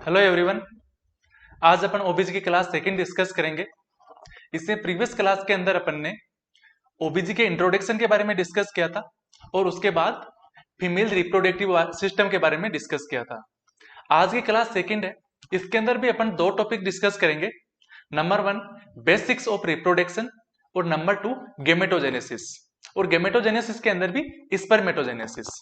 Hello everyone. आज अपन ओबीजी की class second discuss करेंगे। इससे प्रीवियस क्लास के अंदर अपन ने ओबीजी के इंट्रोडक्शन के बारे में डिस्कस किया था और उसके बाद फीमेल रिप्रोडक्टिव सिस्टम के बारे में डिस्कस किया था। आज की क्लास सेकंड है। इसके अंदर भी अपन दो टॉपिक डिस्कस करेंगे। नंबर 1 बेसिक्स ऑफ रिप्रोडक्शन और नंबर 2 गेमेटोजेनेसिस। और गेमेटोजेनेसिस के अंदर भी स्पर्मेटोजेनेसिस।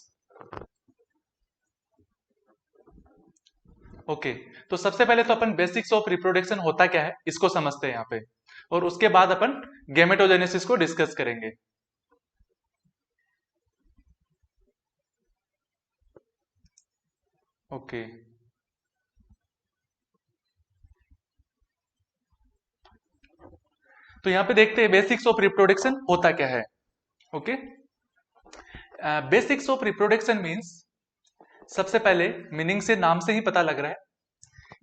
ओके, तो सबसे पहले तो अपन बेसिक्स ऑफ रिप्रोडक्शन होता क्या है इसको समझते हैं यहाँ पे, और उसके बाद अपन गेमेटोजेनेसिस को डिस्कस करेंगे। ओके, तो यहाँ पे देखते हैं बेसिक्स ऑफ रिप्रोडक्शन होता क्या है। Okay, basics of reproduction means, सबसे पहले मीनिंग से नाम से ही पता लग रहा है,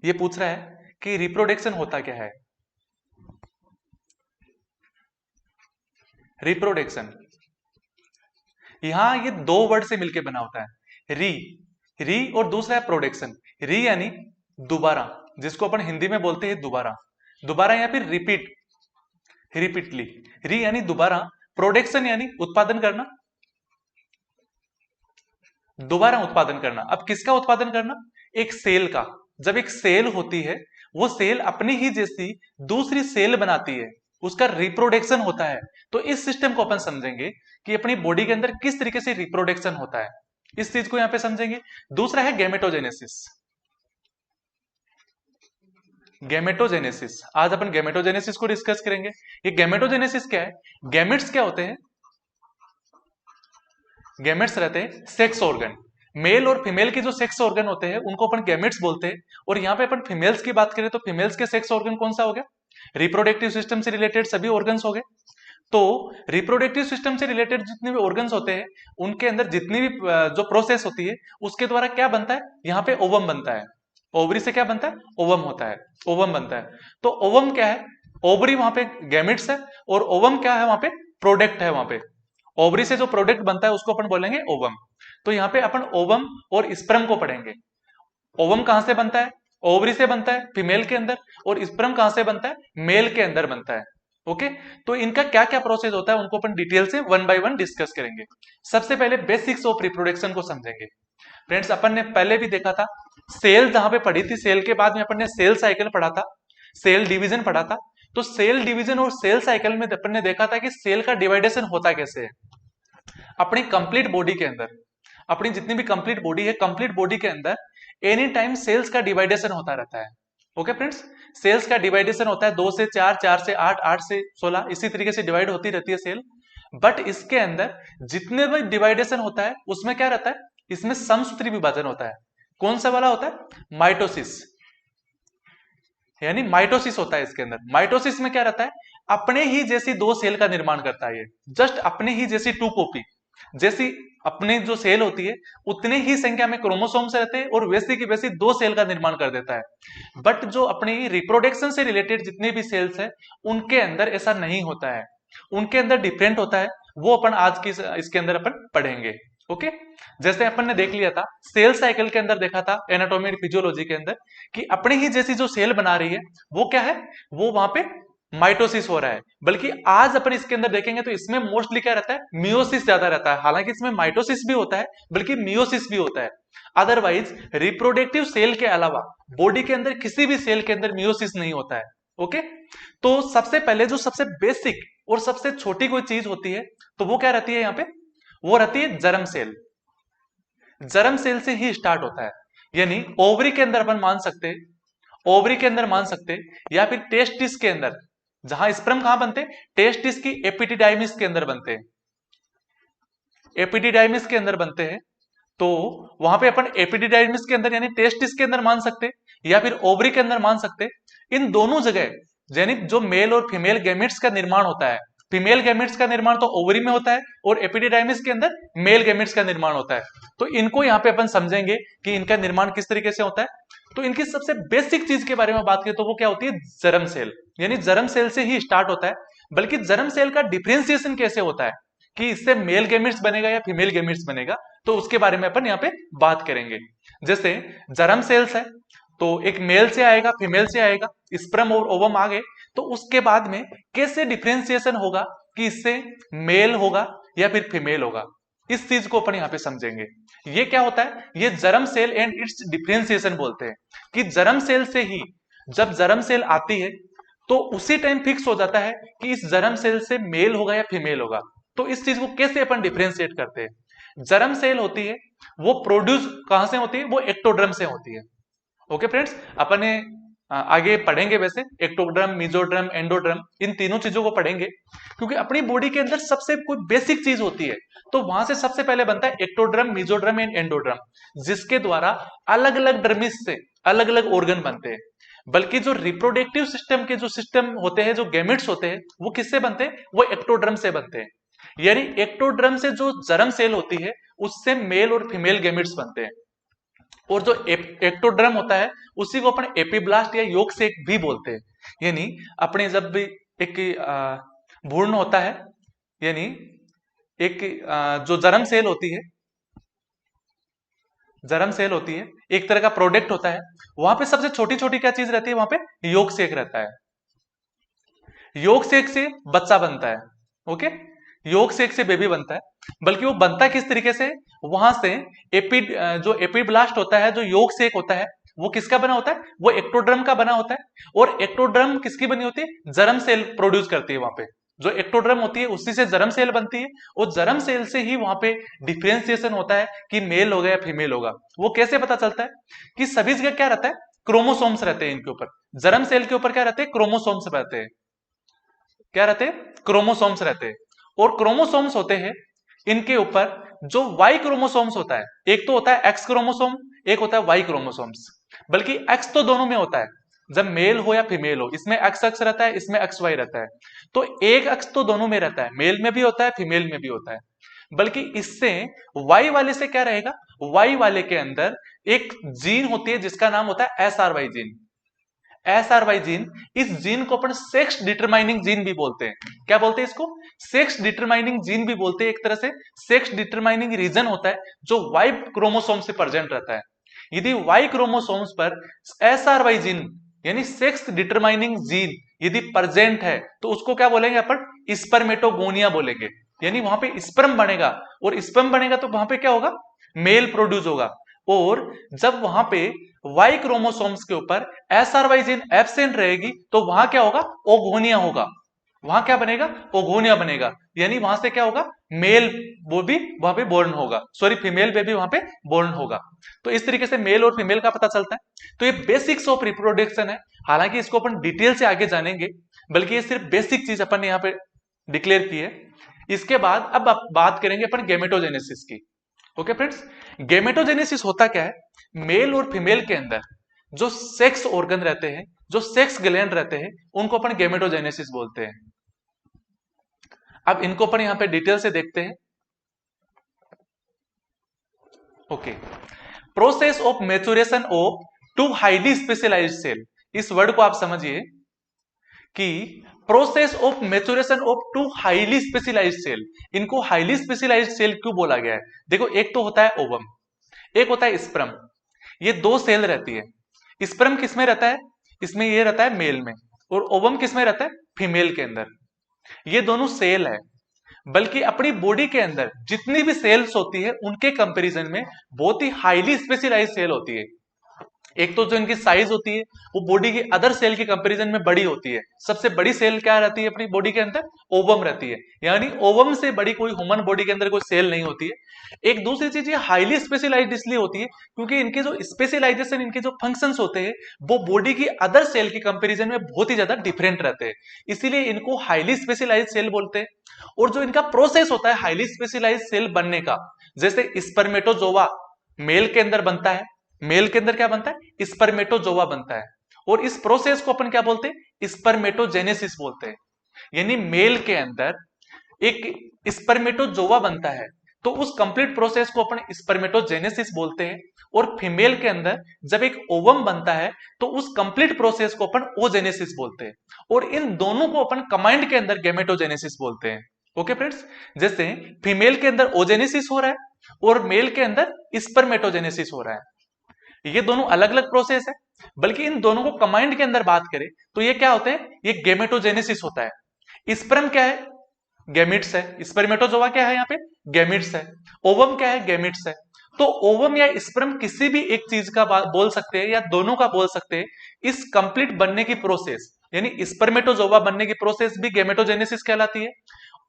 ये पूछ रहा है कि रिप्रोडक्शन होता क्या है। रिप्रोडक्शन यहां ये दो वर्ड से मिलकर बना होता है, री री और दूसरा है प्रोडक्शन। री यानी दोबारा, जिसको अपन हिंदी में बोलते हैं दोबारा, दोबारा या फिर रिपीट, रिपीटली। री यानी दोबारा, प्रोडक्शन यानी उत्पादन करना, दोबारा उत्पादन करना। अब किसका उत्पादन करना? एक सेल का। जब एक सेल होती है, वो सेल अपनी ही जैसी दूसरी सेल बनाती है, उसका रिप्रोडक्शन होता है। तो इस सिस्टम को अपन समझेंगे कि अपनी बॉडी के अंदर किस तरीके से रिप्रोडक्शन होता है, इस चीज को यहां पे समझेंगे। दूसरा है गेमेटोजेनेसिस। गेमेटोजेनेसिस, आज अपन गेमेटोजेनेसिस को डिस्कस करेंगे। ये गेमेटोजेनेसिस क्या है? गैमेट्स क्या होते हैं? गैमेट्स रहते हैं सेक्स ऑर्गन। मेल और फीमेल के जो सेक्स ऑर्गन होते हैं उनको अपन गैमेट्स बोलते हैं। और यहाँ पे अपन फीमेल्स की बात करें तो फीमेल्स के सेक्स ऑर्गन कौन सा हो गया? रिप्रोडक्टिव सिस्टम से रिलेटेड सभी ऑर्गन्स हो गए। तो रिप्रोडक्टिव सिस्टम से रिलेटेड जितने भी ऑर्गन्स होते हैं, उनके अंदर जितनी भी जो प्रोसेस होती है, उसके द्वारा क्या बनता है? यहाँ पे ओवम बनता है। ओवरी से क्या बनता है? ओवम होता है, ओवम बनता है। तो ओवम क्या है? ओवरी वहां पे गैमेट्स है, और ओवम क्या है? वहां पे प्रोडक्ट है। वहां पे ओवरी से जो प्रोडक्ट बनता है उसको अपन बोलेंगे ओवम। तो यहाँ पे अपन ओवम और स्पर्म को पढ़ेंगे। ओवम कहां से बनता है? ओवरी से बनता है फीमेल के अंदर, और स्पर्म कहां से बनता है? मेल के अंदर बनता है। ओके, तो इनका क्या क्या प्रोसेस होता है उनको अपन डिटेल से वन बाय वन डिस्कस करेंगे। सबसे पहले बेसिक्स ऑफ रिप्रोडक्शन को समझेंगे। फ्रेंड्स, अपन ने पहले भी देखा था, सेल जहां पे पढ़ी थी, सेल के बाद में अपन ने सेल साइकिल पढ़ा था, सेल डिवीजन पढ़ा था। तो सेल डिवीजन और सेल साइकिल में अपन ने देखा था कि सेल का डिवाइडेशन होता कैसे है। अपनी कंप्लीट बॉडी के अंदर, अपनी जितनी भी कंप्लीट बॉडी है, कंप्लीट बॉडी के अंदर एनी टाइम सेल्स का डिवाइडेशन होता रहता है। ओके फ्रेंड्स, सेल्स का डिवाइडेशन होता है 2 से 4, 4 से 8, 8 से 16, इसी तरीके से डिवाइड होती रहती है सेल। बट इसके अंदर जितने भी डिवाइडेशन होता है उसमें क्या रहता है? इसमें समसूत्री विभाजन होता है। कौन सा वाला होता है? माइटोसिस, यानी माइटोसिस होता है इसके अंदर। माइटोसिस में क्या रहता है? अपने ही जैसी दो सेल का निर्माण करता है ये, जस्ट अपने ही जैसी टू कॉपी, जैसी अपने जो सेल होती है उतने ही संख्या में क्रोमोसोम्स रहते हैं, और वैसी की वैसी दो सेल का निर्माण कर देता है। बट जो अपनी रिप्रोडक्शन से रिलेटेड जितने भी सेल्स है, उनके अंदर ऐसा नहीं होता है, उनके अंदर डिफरेंट होता है। वो अपन आज की इसके अंदर अपन पढ़ेंगे। ओके, जैसे अपन ने देख लिया था सेल साइकिल के अंदर, देखा था एनाटॉमी एंड फिजियोलॉजी के अंदर, कि अपने ही जैसी जो सेल बना रही है वो क्या है? वो वहां पे माइटोसिस हो रहा है। बल्कि आज अपन इसके अंदर देखेंगे तो इसमें मोस्टली क्या रहता है? मियोसिस ज्यादा रहता है। हालांकि इसमें माइटोसिस भी होता है, बल्कि मियोसिस भी होता है। अदरवाइज रिप्रोडक्टिव सेल के अलावा बॉडी के अंदर किसी भी सेल के अंदर मियोसिस नहीं होता है। ओके, तो सबसे पहले जो सबसे बेसिक और सबसे छोटी कोई चीज होती है, तो वो क्या रहती है यहाँ पे? वो रहती है जर्म सेल। जर्म सेल से ही स्टार्ट होता है। यानी ओवरी के अंदर अपन मान सकते, ओवरी के अंदर मान सकते, या फिर टेस्टिस के अंदर, जहां स्पर्म कहां बनते? टेस्टिस की एपिडिडाइमिस के अंदर बनते हैं, एपिडिडाइमिस के अंदर बनते हैं। तो वहां पे अपन एपिडिडाइमिस के अंदर यानी टेस्टिस के अंदर मान सकते, या फिर ओवरी के अंदर मान सकते। इन दोनों जगह यानी जो मेल और फीमेल गैमेट्स का निर्माण होता है, फीमेल गैमेट्स का निर्माण तो ओवरी में होता है, और एपिडिडाइमिस के अंदर मेल गैमेट्स का निर्माण होता है। तो इनको यहां पे अपन समझेंगे कि इनका निर्माण किस तरीके से होता है। तो इनकी सबसे बेसिक चीज के बारे में बात करें तो वो क्या होती है? Germ cell. यानी जर्म सेल से ही स्टार्ट होता है। बल्कि जर्म सेल का डिफरेंशिएशन कैसे होता है, कि इससे मेल गैमेट्स बनेगा या फीमेल गैमेट्स बनेगा, तो उसके बारे में अपन यहाँ पे बात करेंगे। जैसे जर्म सेल्स है, तो एक मेल से आएगा, फीमेल से आएगा, स्पर्म और ओवम आ गए, तो उसके बाद में कैसे डिफरेंशिएशन होगा कि इससे मेल होगा या फिर फीमेल होगा, इस चीज को अपन यहां पे समझेंगे। ये क्या होता है, ये germ cell and its differentiation बोलते हैं कि जर्म सेल से ही जब जर्म सेल आती है तो उसी टाइम फिक्स हो जाता है कि इस जर्म सेल से मेल होगा या फीमेल होगा। तो इस चीज को कैसे अपन डिफरेंशिएट करते हैं, जर्म सेल होती है वो प्रोड्यूस कहां से होती है, वो एक्टोड्रम से होती है। ओके फ्रेंड्स, अपन ने आगे पढ़ेंगे वैसे एक्टोड्रम, मीजोड्रम, एंडोड्रम, इन तीनों चीजों को पढ़ेंगे, क्योंकि अपनी बॉडी के अंदर सबसे कोई बेसिक चीज होती है तो वहां से सबसे पहले बनता है एक्टोड्रम, मीजोड्रम एंड एंडोड्रम, जिसके द्वारा अलग अलग डर्मिस से अलग अलग ऑर्गन बनते हैं। बल्कि जो रिप्रोडक्टिव सिस्टम के जो सिस्टम होते हैं, जो गैमेट्स होते हैं, वो किससे बनते हैं, वो एक्टोड्रम से बनते हैं। यानी एक्टोड्रम से जो जर्म सेल होती है उससे मेल और फीमेल गैमेट्स बनते हैं। और जो एक्टोड्रम होता है उसी को अपन एपिब्लास्ट या योग सेक भी बोलते हैं। यानी अपने जब भी एक भ्रूण होता है, यानी एक जो जर्म सेल होती है, जर्म सेल होती है, एक तरह का प्रोडक्ट होता है, वहां पे सबसे छोटी छोटी क्या चीज रहती है, वहां पे योग सेक रहता है। योग सेक से बच्चा बनता है। ओके, योग सेक से बेबी बनता है। बल्कि वो बनता किस तरीके से, वहां से जो एपिब्लास्ट होता है, जो योग सेक होता है, वो किसका बना होता है, वो एक्टोड्रम का बना होता है। और एक्टोड्रम किसकी बनी होती है, जर्म सेल प्रोड्यूस करती है। वहां पे जो एक्टोड्रम होती है उसी से जर्म सेल बनती है, और जर्म सेल से ही वहां पे डिफरेंशिएशन होता है कि मेल होगा या फीमेल होगा। वो कैसे पता चलता है कि सभी जगह क्या रहता है, क्रोमोसोम्स रहते हैं इनके ऊपर। जर्म सेल के ऊपर क्या रहते हैं, क्रोमोसोम्स रहते हैं। क्या रहते हैं, क्रोमोसोम्स रहते हैं। और क्रोमोसोम्स होते हैं इनके ऊपर जो वाई क्रोमोसोम्स होता है, एक तो होता है एक्स क्रोमोसोम, एक होता है वाई क्रोमोसोम्स। बल्कि एक्स तो दोनों में होता है, जब मेल हो या फीमेल हो, इसमें एक्स अक्स रहता है, इसमें एक्स वाई रहता है। तो एक अक्स तो दोनों में रहता है, मेल में भी होता है, फीमेल में भी होता है। बल्कि इससे वाई वाले से क्या रहेगा, वाई वाले के अंदर एक जीन होती है जिसका नाम होता है SRY जीन। SRY जीन, इस जीन को अपन सेक्स डिटरमाइनिंग जीन भी बोलते हैं। क्या बोलते हैं इसको, सेक्स डिटरमाइनिंग जीन भी बोलते हैं। एक तरह से सेक्स डिटरमाइनिंग रीजन होता है जो वाई क्रोमोसोम से प्रेजेंट रहता है। यदि वाई क्रोमोसोम्स पर SRY जीन यानी सेक्स डिटरमाइनिंग जीन यदि प्रेजेंट है तो उसको क्या बोलेंगे अपन, स्पर्मेटोगोनिया बोलेंगे। यानी वहां पे स्पर्म बनेगा, और स्पर्म बनेगा तो वहां पे क्या होगा, मेल प्रोड्यूस होगा। और जब वहां पे वाई क्रोमोसोम्स के ऊपर SRY जीन एब्सेंट रहेगी तो वहां क्या होगा, ओगोनिया होगा। वहां क्या बनेगा, ओगोनिया बनेगा। यानी वहां से क्या होगा, मेल वो भी वहां पे बोर्न होगा, सॉरी फीमेल बेबी वहां पे बोर्न होगा। तो इस तरीके से मेल और फीमेल का पता चलता है। तो ये बेसिक्स ऑफ रिप्रोडक्शन है। हालांकि इसको अपन डिटेल से आगे जानेंगे, बल्कि ये सिर्फ बेसिक चीज अपन ने यहाँ पे डिक्लेयर की है। इसके बाद अब बात करेंगे अपन गेमेटोजेनेसिस की। ओके फ्रेंड्स, गेमेटोजेनेसिस होता क्या है, मेल और फीमेल के अंदर जो सेक्स ऑर्गन रहते हैं, जो सेक्स ग्लैंड रहते हैं, उनको अपन गेमेटोजेनेसिस बोलते हैं। अब इनको अपन यहां पे डिटेल से देखते हैं। Okay, process of maturation of to highly specialized cell, इस वर्ड को आप समझिए कि process of maturation of to highly specialized cell, इनको हाईली स्पेशलाइज्ड सेल क्यों बोला गया है। देखो, एक तो होता है ओवम, एक होता है स्पर्म। ये दो सेल रहती है। स्पर्म किसमें रहता है, इसमें ये रहता है मेल में, और ओवम किसमें रहता है, फीमेल के अंदर। ये दोनों सेल है। बल्कि अपनी बॉडी के अंदर जितनी भी सेल्स होती है उनके कंपैरिजन में बहुत ही हाईली स्पेशलाइज्ड सेल होती है। एक तो जो इनकी साइज होती है वो बॉडी की अदर सेल के कंपैरिजन में बड़ी होती है। सबसे बड़ी सेल क्या रहती है अपनी बॉडी के अंदर, ओवम रहती है। यानी ओवम से बड़ी कोई ह्यूमन बॉडी के अंदर कोई सेल नहीं होती है। एक दूसरी चीज, ये हाईली स्पेशलाइज्ड इसलिए होती है क्योंकि इनके जो स्पेशलाइजेशन, इनके जो फंक्शंस होते हैं वो बॉडी की अदर सेल के कंपैरिजन में बहुत ही ज्यादा डिफरेंट रहते हैं। इसीलिए इनको हाईली स्पेशलाइज्ड सेल बोलते हैं। और जो इनका प्रोसेस होता है हाईली स्पेशलाइज्ड सेल बनने का, जैसे स्पर्मेटोजोआ मेल के अंदर बनता है, मेल के अंदर क्या बनता है, स्पर्मेटोजोआ बनता है। और इस प्रोसेस को अपन क्या बोलते हैं, स्पर्मेटोजेनेसिस बोलते हैं। यानी मेल के अंदर एक स्पर्मेटोजोआ बनता है तो उस कंप्लीट प्रोसेस को अपन स्पर्मेटोजेनेसिस बोलते हैं। और फीमेल के अंदर जब एक ओवम बनता है तो उस कंप्लीट प्रोसेस को अपन ओजेनेसिस बोलते हैं। और इन दोनों को अपन कमांड के अंदर गैमेटोजेनेसिस बोलते हैं। ओके फ्रेंड्स, जैसे फीमेल के अंदर ओजेनेसिस हो रहा है और मेल के अंदर स्पर्मेटोजेनेसिस हो रहा है। ये दोनों अलग अलग प्रोसेस है, बल्कि इन दोनों को कंबाइंड के अंदर बात करें तो ये क्या होते हैं, ये गेमेटोजेनेसिस होता है। स्पर्म क्या है, गैमिट्स है। स्पर्मेटोजोआ क्या है, यहाँ पे गैमिट्स है। ओवम क्या है, गैमिट्स है। तो ओवम या स्पर्म किसी भी एक चीज का बोल सकते हैं या दोनों का बोल सकते हैं। इस कंप्लीट बनने की प्रोसेस यानी स्पर्मेटोजोआ बनने की प्रोसेस भी गेमेटोजेनेसिस कहलाती है।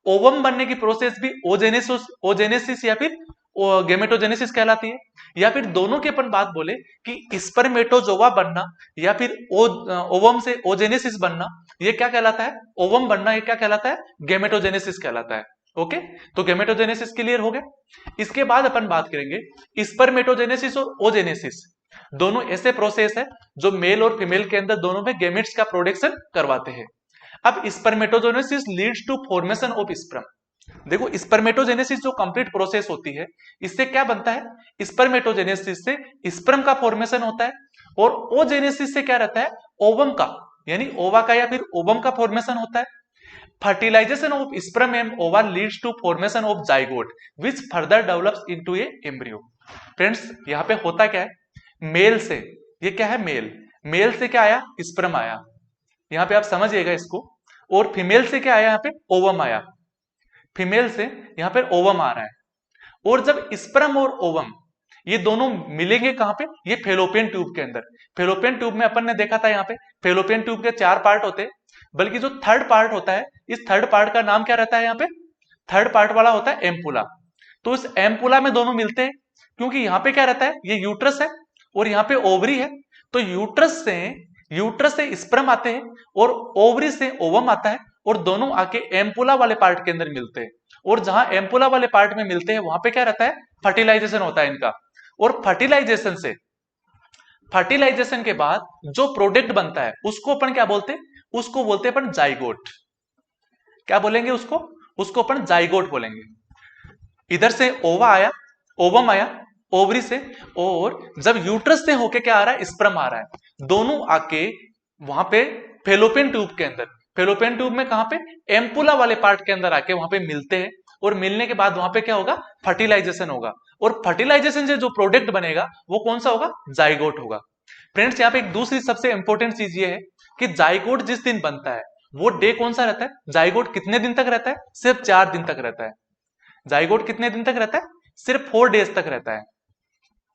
ओवम बनने की प्रोसेस भी ओजेनेसिस या फिर गेमेटोजेनेसिस कहलाती है। या फिर दोनों के अपन बात बोले कि स्पर्मेटोजोआ बनना या फिर ओवम से ओजेनेसिस बनना, ये क्या कहलाता है, ओवम बनना, ये क्या कहलाता है, गेमेटोजेनेसिस कहलाता है। ओके, तो गेमेटोजेनेसिस क्लियर हो गया। इसके बाद अपन बात करेंगे स्पर्मेटोजेनेसिस और ओजेनेसिस। दोनों ऐसे प्रोसेस है जो मेल और फीमेल के अंदर दोनों में गैमेट्स का प्रोडक्शन करवाते हैं। अब spermatogenesis leads to formation of sperm. देखो स्पर्मेटोजेनेसिस जो कंप्लीट प्रोसेस होती है, इससे क्या बनता है, स्पर्मेटोजेनेसिस से स्पर्म का फॉर्मेशन होता है। और ओजेनेसिस से क्या रहता है, ओवम का यानी ओवा का या फिर ओवम का फॉर्मेशन होता है। Fertilization of sperm and ova leads to formation of zygote which further develops into a embryo. Friends यहाँ पे होता क्या है, मेल से, ये क्या है मेल, मेल से क्या आया, स्पर्म आया, यहाँ पे आप समझिएगा इसको। और फीमेल से क्या आया, यहाँ पे ओवम आया, फीमेल से यहाँ पे ओवम आ रहा है। और जब स्पर्म और ओवम ये दोनों मिलेंगे कहां पे, ये फेलोपियन ट्यूब के अंदर। फेलोपियन ट्यूब में अपन ने देखा था यहाँ पे फेलोपियन ट्यूब के 4 पार्ट होते हैं, बल्कि जो थर्ड पार्ट होता है, इस थर्ड पार्ट का नाम क्या रहता है, यहाँ पे थर्ड पार्ट वाला होता है एम्पुला। तो इस एम्पुला में दोनों मिलते हैं, क्योंकि यहाँ पे क्या रहता है, ये यूट्रस है और यहाँ पे ओवरी है। तो यूट्रस से स्पर्म आते हैं और ओवरी से ओवम आता है, और दोनों आके एम्पुला वाले पार्ट के अंदर मिलते हैं। और जहां एम्पुला वाले पार्ट में मिलते हैं वहां पे क्या रहता है, फर्टिलाइजेशन होता है इनका। और फर्टिलाइजेशन के बाद जो प्रोडक्ट बनता है उसको अपन क्या बोलते हैं, उसको बोलते हैं अपन जाइगोट। क्या बोलेंगे उसको अपन जाइगोट बोलेंगे। इधर से ओवा आया, ओवम आया ओवरी से, और जब यूट्रस से होके क्या आ रहा है, स्पर्म आ रहा है। दोनों आके वहां पे फेलोपियन ट्यूब के अंदर, फेलोपियन ट्यूब में कहां पे, एम्पुला वाले पार्ट के अंदर आके वहां पे मिलते हैं। और मिलने के बाद वहां पे क्या होगा, फर्टिलाइजेशन होगा। और फर्टिलाइजेशन से जो प्रोडक्ट बनेगा वो कौन सा होगा, जाइगोट होगा। फ्रेंड्स यहाँ पे एक दूसरी सबसे इंपॉर्टेंट चीज ये है कि जाइगोट जिस दिन बनता है वो डे कौन सा रहता है, जाइगोट कितने दिन तक रहता है, सिर्फ 4 दिन तक रहता है। जाइगोट कितने दिन तक रहता है, सिर्फ 4 डेज तक रहता है।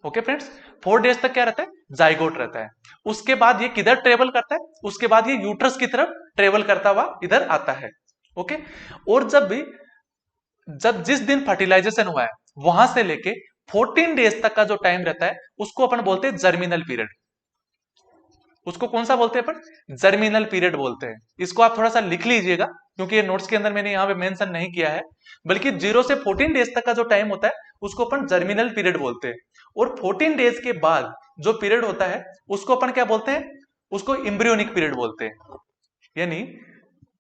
ओके फ्रेंड्स, 4 डेज तक क्या रहता है, जाइगोट रहता है। उसके बाद ये किधर ट्रेवल करता है, उसके बाद ये यूट्रस की तरफ ट्रेवल करता हुआ इधर आता है। ओके, और जब जिस दिन फर्टिलाइजेशन हुआ है वहां से लेके 14 डेज तक का जो टाइम रहता है उसको अपन बोलते हैं जर्मिनल पीरियड। उसको कौन सा बोलते हैं अपन, जर्मिनल पीरियड बोलते हैं। इसको आप थोड़ा सा लिख लीजिएगा, क्योंकि ये नोट्स के अंदर मैंने यहाँ पे मेंशन नहीं किया है। बल्कि 0 से 14 डेज तक का जो टाइम होता है उसको अपन जर्मिनल पीरियड बोलते हैं। और 14 डेज के बाद जो पीरियड होता है उसको अपन क्या बोलते हैं, उसको एम्ब्रियोनिक पीरियड बोलते हैं। यानी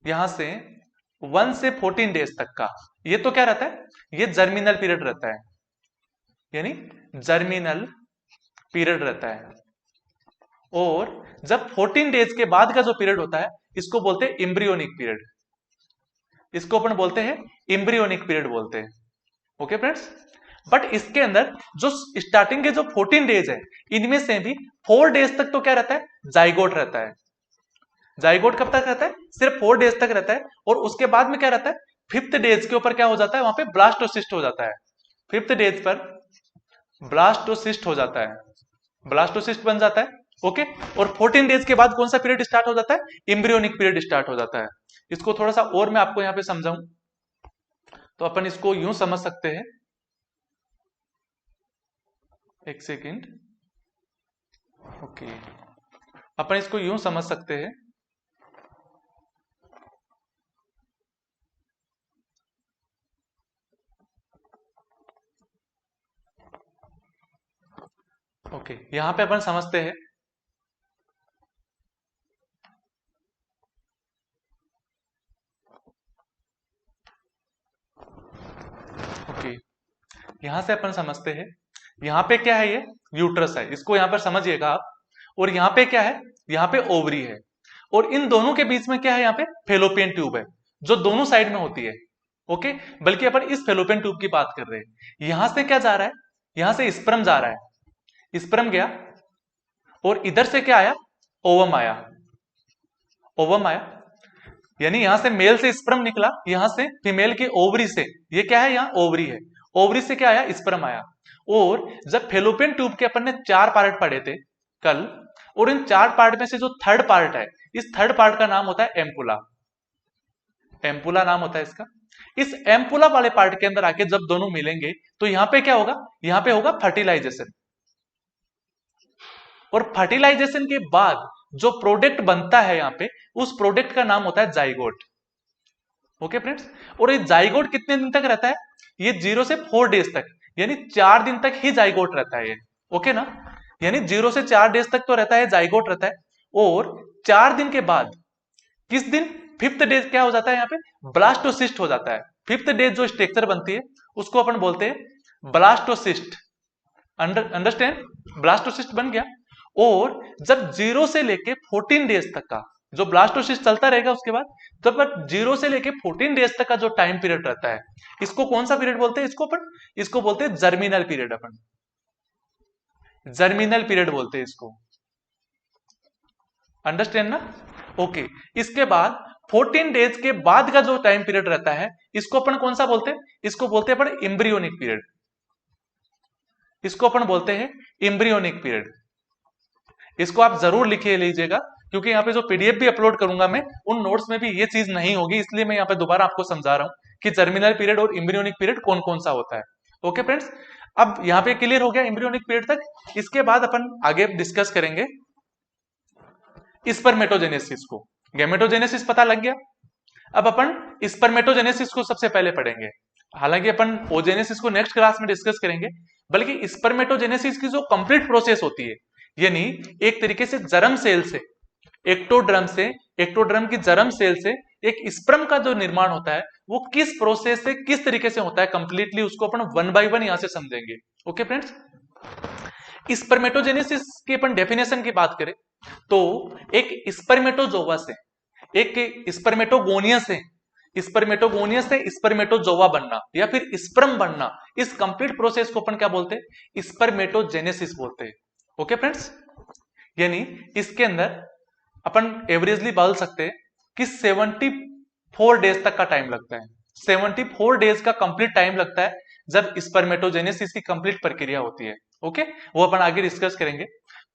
यहां से 1 से 14 डेज तक का ये तो क्या रहता है, ये जर्मिनल पीरियड रहता है, यानी जर्मिनल पीरियड रहता है। और जब 14 डेज के बाद का जो पीरियड होता है इसको बोलते हैं एम्ब्रियोनिक पीरियड। इसको अपन बोलते हैं एम्ब्रियोनिक पीरियड बोलते हैं। ओके फ्रेंड्स, बट इसके अंदर जो स्टार्टिंग के जो 14 डेज है इनमें से भी 4 डेज तक तो क्या रहता है, जाइगोट रहता है। जाइगोट कब तक रहता है, सिर्फ 4 डेज तक रहता है। और उसके बाद में क्या रहता है, 5th डेज के ऊपर क्या हो जाता है, वहां पे ब्लास्टोसिस्ट हो जाता है। 5th डेज पर ब्लास्टोसिस्ट हो जाता है, ब्लास्टोसिस्ट बन जाता है। ओके, और 14 डेज के बाद कौन सा पीरियड स्टार्ट हो जाता है, एम्ब्रियोनिक पीरियड स्टार्ट हो जाता है। इसको थोड़ा सा और मैं आपको यहां पे समझाऊं तो अपन इसको यूं समझ सकते हैं, एक सेकेंड। ओके, अपन इसको यूं समझ सकते हैं, ओके यहां पे अपन समझते हैं ओके यहां से अपन समझते हैं, यहां पे क्या है, ये यूट्रस है, इसको यहां पर समझिएगा आप। और यहां पे क्या है, यहां पे ओवरी है। और इन दोनों के बीच में क्या है, यहाँ पे फेलोपियन ट्यूब है जो दोनों साइड में होती है। ओके, बल्कि अपन इस फेलोपियन ट्यूब की बात कर रहे हैं। यहां से क्या जा रहा है, यहां से स्पर्म जा रहा है, स्पर्म गया और इधर से क्या आया, ओवम आया, ओवम आया, यानी यहां से मेल से स्पर्म निकला, यहां से फीमेल की ओवरी से, ये क्या है, यहाँ ओवरी है, ओवरी से क्या आया, स्पर्म आया। और जब फेलोपियन ट्यूब के अपन ने 4 पार्ट पढ़े थे कल, और इन 4 पार्ट में से जो थर्ड पार्ट है, इस थर्ड पार्ट का नाम होता है एम्पुला, एम्पुला नाम होता है इसका। इस एम्पुला वाले पार्ट के अंदर आके जब दोनों मिलेंगे तो यहां पे क्या होगा, यहां पे होगा फर्टिलाइजेशन, और फर्टिलाइजेशन के बाद जो प्रोडक्ट बनता है यहां पे, उस प्रोडक्ट का नाम होता है जाइगोट। ओके फ्रेंड्स, और ये जाइगोट कितने दिन तक रहता है, ये 0 से 4 डेज तक, यानी 4 दिन तक ही जाइगोट रहता है ये, ओके ना, यानी 0 से 4 डेज तक तो रहता है, जाइगोट रहता है। और 4 दिन के बाद किस दिन, 5th डे क्या हो जाता है, यहाँ पे ब्लास्टोसिस्ट हो जाता है। 5th डे जो स्ट्रक्चर बनती है उसको अपन बोलते हैं ब्लास्टोसिस्ट, अंडरस्टैंड, ब्लास्टोसिस्ट बन गया। और जब 0 से लेके 14 डेज तक का जो ब्लास्टोसिस्ट चलता रहेगा, उसके बाद जब 0 से लेके 14 डेज तक का जो टाइम पीरियड रहता है, इसको कौन सा पीरियड बोलते हैं, इसको बोलते हैं जर्मिनल पीरियड, अपन जर्मिनल पीरियड बोलते हैं इसको, अंडरस्टैंड ना, ओके। इसके बाद 14 डेज के बाद का जो टाइम पीरियड रहता है, इसको अपन कौन सा बोलते हैं, इसको बोलते हैं अपन एम्ब्रियोनिक पीरियड, इसको अपन बोलते हैं एम्ब्रियोनिक पीरियड। इसको आप जरूर लिखे लीजिएगा, क्योंकि यहाँ पे जो पीडीएफ भी अपलोड करूंगा मैं, उन नोट्स में भी ये चीज नहीं होगी, इसलिए मैं यहाँ पे दोबारा आपको समझा रहा हूं कि जर्मिनल पीरियड और एम्ब्रियोनिक पीरियड कौन कौन सा होता है। ओके फ्रेंड्स, अब यहाँ पे क्लियर हो गया एम्ब्रियोनिक पीरियड तक। इसके बाद अपन आगे डिस्कस करेंगे स्पर्मेटोजेनेसिस को। गैमेटोजेनेसिस पता लग गया, अब अपन स्पर्मेटोजेनेसिस को सबसे पहले पढ़ेंगे। हालांकि अपन ओजेनेसिस को नेक्स्ट क्लास में डिस्कस करेंगे, बल्कि स्पर्मेटोजेनेसिस की जो कंप्लीट प्रोसेस होती है, यानी एक तरीके से जर्म सेल से, एक्टोड्रम की जर्म सेल से एक स्पर्म का जो निर्माण होता है, वो किस प्रोसेस से, किस तरीके से होता है कंप्लीटली, उसको अपन 1 बाय 1 यहां से समझेंगे। ओके फ्रेंड्स, स्पर्मेटोजेनेसिस की अपन डेफिनेशन की बात करें तो एक स्पर्मेटोजोवा से, एक स्पर्मेटोगोनियस से स्पर्मेटोजोवा बनना या फिर स्पर्म बनना, इस कंप्लीट प्रोसेस को अपन क्या बोलते हैं, स्पर्मेटोजेनेसिस बोलते हैं। ओके फ्रेंड्स, यानी इसके अंदर अपन एवरेजली बोल सकते हैं कि 74 डेज तक का टाइम लगता है, 74 डेज का कंप्लीट टाइम लगता है जब स्पर्मेटोजेनेसिस की कंप्लीट प्रक्रिया होती है। ओके, वो अपन आगे डिस्कस करेंगे।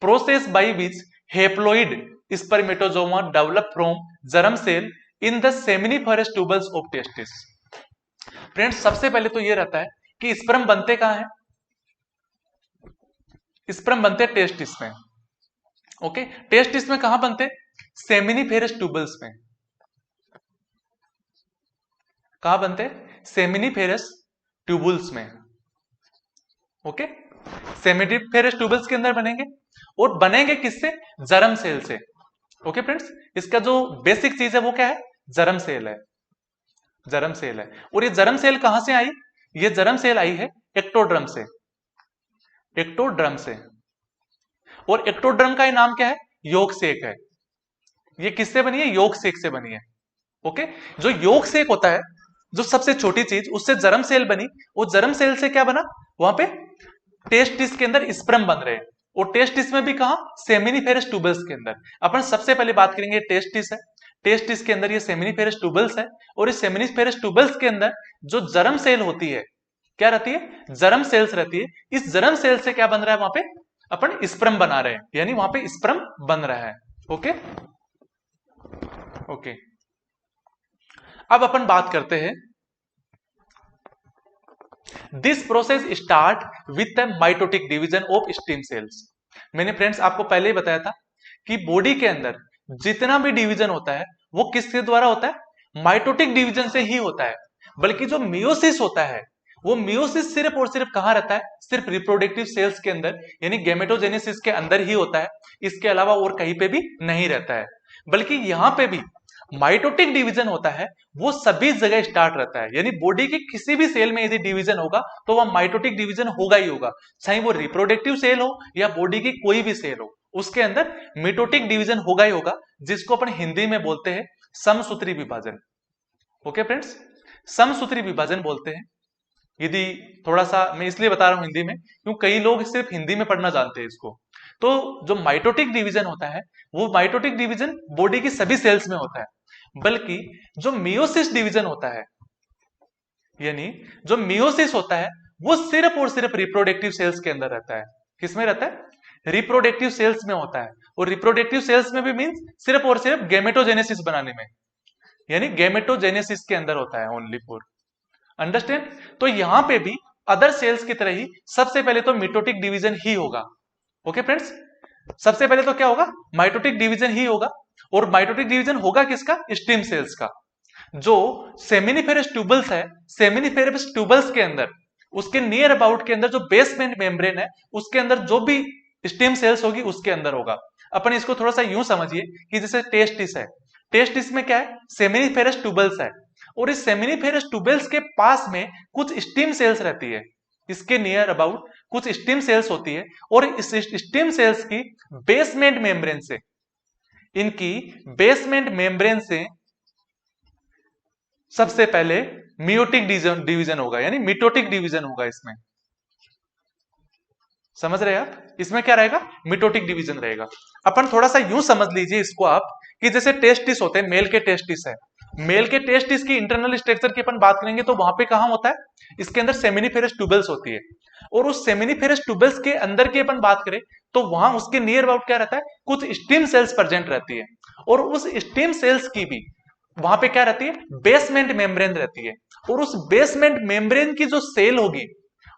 Process by which haploid spermatozoa develop from germ cell in the seminiferous tubules of testis. Friends, सबसे पहले तो ये रहता है कि स्पर्म बनते कहां हैं, स्पर्म बनते टेस्टिस में। ओके, टेस्टिस में कहां बनते, सेमिनिफेरस ट्यूबल्स में। कहां बनते, सेमिनिफेरस ट्यूबल्स में। ओके, सेमिनिफेरस ट्यूबल्स के अंदर बनेंगे, और बनेंगे किससे, जर्म सेल से। ओके फ्रेंड्स, इसका जो बेसिक चीज है वो क्या है, जर्म सेल है, जर्म सेल है। और ये जर्म सेल कहां से आई, ये जर्म सेल आई है एक्टोड्रम से, एक्टोड्रम से। और एक्टोड्रम का ये नाम क्या है, योग सेक है। ये किससे बनी है, योग सेक से बनी है। ओके, जो योग सेक होता है, जो सबसे छोटी चीज, उससे जर्म सेल बनी, और जर्म सेल से क्या बना, वहां पे टेस्टिस के अंदर स्पर्म बन रहे हैं। और टेस्टिस में भी कहा, सेमिनिफेरस ट्यूबल्स के अंदर। अपन सबसे पहले बात करेंगे टेस्टिस है, टेस्टिस के अंदर ये सेमिनिफेरस ट्यूबल्स है, और इस सेमिनिफेरस ट्यूबल्स के अंदर जो जर्म सेल होती है, क्या रहती है, जर्म सेल्स रहती है। इस जर्म सेल से क्या बन रहा है, वहां पे अपन स्पर्म बना रहे हैं, यानी वहां पे स्पर्म बन रहा है। ओके, ओके, अब अपन बात करते हैं, this process start with the mitotic division of stem cells. मैंने फ्रेंड्स आपको पहले ही बताया था कि बॉडी के अंदर जितना भी डिवीजन होता है वो किसके द्वारा होता है, माइटोटिक डिवीजन से ही होता है। बल्कि जो मियोसिस होता है, वो मियोसिस सिर्फ और सिर्फ कहां रहता है, सिर्फ रिप्रोडक्टिव सेल्स के अंदर, यानी गैमेटोजेनेसिस के अंदर ही होता है, इसके अलावा और कहीं पे भी नहीं रहता है। बल्कि यहां पे भी माइटोटिक डिवीजन होता है, वो सभी जगह स्टार्ट रहता है, यानी बॉडी की किसी भी सेल में यदि डिवीजन होगा तो वह माइटोटिक डिवीजन होगा ही होगा, चाहे वो रिप्रोडक्टिव सेल हो या बॉडी की कोई भी सेल हो, उसके अंदर मिटोटिक डिवीजन होगा ही होगा, जिसको अपन हिंदी में बोलते हैं समसूत्री विभाजन। ओके फ्रेंड्स, समसूत्री विभाजन बोलते हैं। यदि थोड़ा सा मैं इसलिए बता रहा हूं हिंदी में, क्योंकि कई लोग सिर्फ हिंदी में पढ़ना जानते हैं इसको, तो जो माइटोटिक डिवीजन होता है वो माइटोटिक डिवीजन बॉडी की सभी सेल्स में होता है, बल्कि जो मियोसिस डिवीजन होता है, यानी जो मियोसिस होता है वो सिर्फ और सिर्फ रिप्रोडक्टिव सेल्स के अंदर रहता है। किसमें रहता है? रिप्रोडक्टिव सेल्स में होता है। और रिप्रोडक्टिव सेल्स में भी मींस सिर्फ और सिर्फ गैमेटोजेनेसिस बनाने में, यानी गैमेटोजेनेसिस के अंदर होता है ओनली फॉर। अंडरस्टैंड? तो यहां पे भी अदर सेल्स की तरह ही सबसे पहले तो मिटोटिक डिवीजन ही होगा। ओके फ्रेंड्स, सबसे पहले तो क्या होगा? माइटोटिक डिवीजन ही होगा। और माइटोटिक डिवीजन होगा किसका? स्टेम सेल्स का। जो सेमिनिफेरस ट्यूबल्स है, सेमिनिफेरस ट्यूबल्स के अंदर, उसके नियर अबाउट के अंदर जो बेसमेंट मेम्ब्रेन है उसके अंदर जो भी स्टेम सेल्स होगी उसके अंदर होगा। अपन इसको थोड़ा सा यूं समझिए कि जैसे टेस्टिस है, टेस्टिस में क्या है? सेमिनिफेरस ट्यूबल्स है, और इस सेमिनिफेरस ट्यूबल्स के पास में कुछ स्टेम सेल्स रहती है, इसके नियर अबाउट कुछ स्टेम सेल्स होती है, और इस स्टेम सेल्स की बेसमेंट मेम्ब्रेन से, इनकी बेसमेंट मेम्ब्रेन से सबसे पहले मियोटिक डिवीजन होगा, यानी मिटोटिक डिवीजन होगा इसमें। समझ रहे हैं आप? इसमें क्या रहेगा? मिटोटिक डिवीजन रहेगा। अपन थोड़ा सा यूं समझ लीजिए इसको आप कि जैसे टेस्टिस होते हैं, मेल के टेस्टिस है, मेल के टेस्टिस की इंटरनल स्ट्रक्चर की अपन बात करेंगे तो वहां पे कहां होता है? इसके अंदर सेमिनिफेरस ट्यूबल्स होती है, और उस सेमिनिफेरस ट्यूबल्स के अंदर की अपन बात करें तो वहां उसके नियर अबाउट क्या रहता है? कुछ स्टेम सेल्स प्रेजेंट रहती है, और उस स्टेम सेल्स की भी वहां पे क्या रहती है? बेसमेंट मेम्ब्रेन रहती है, और उस बेसमेंट मेम्ब्रेन की जो सेल होगी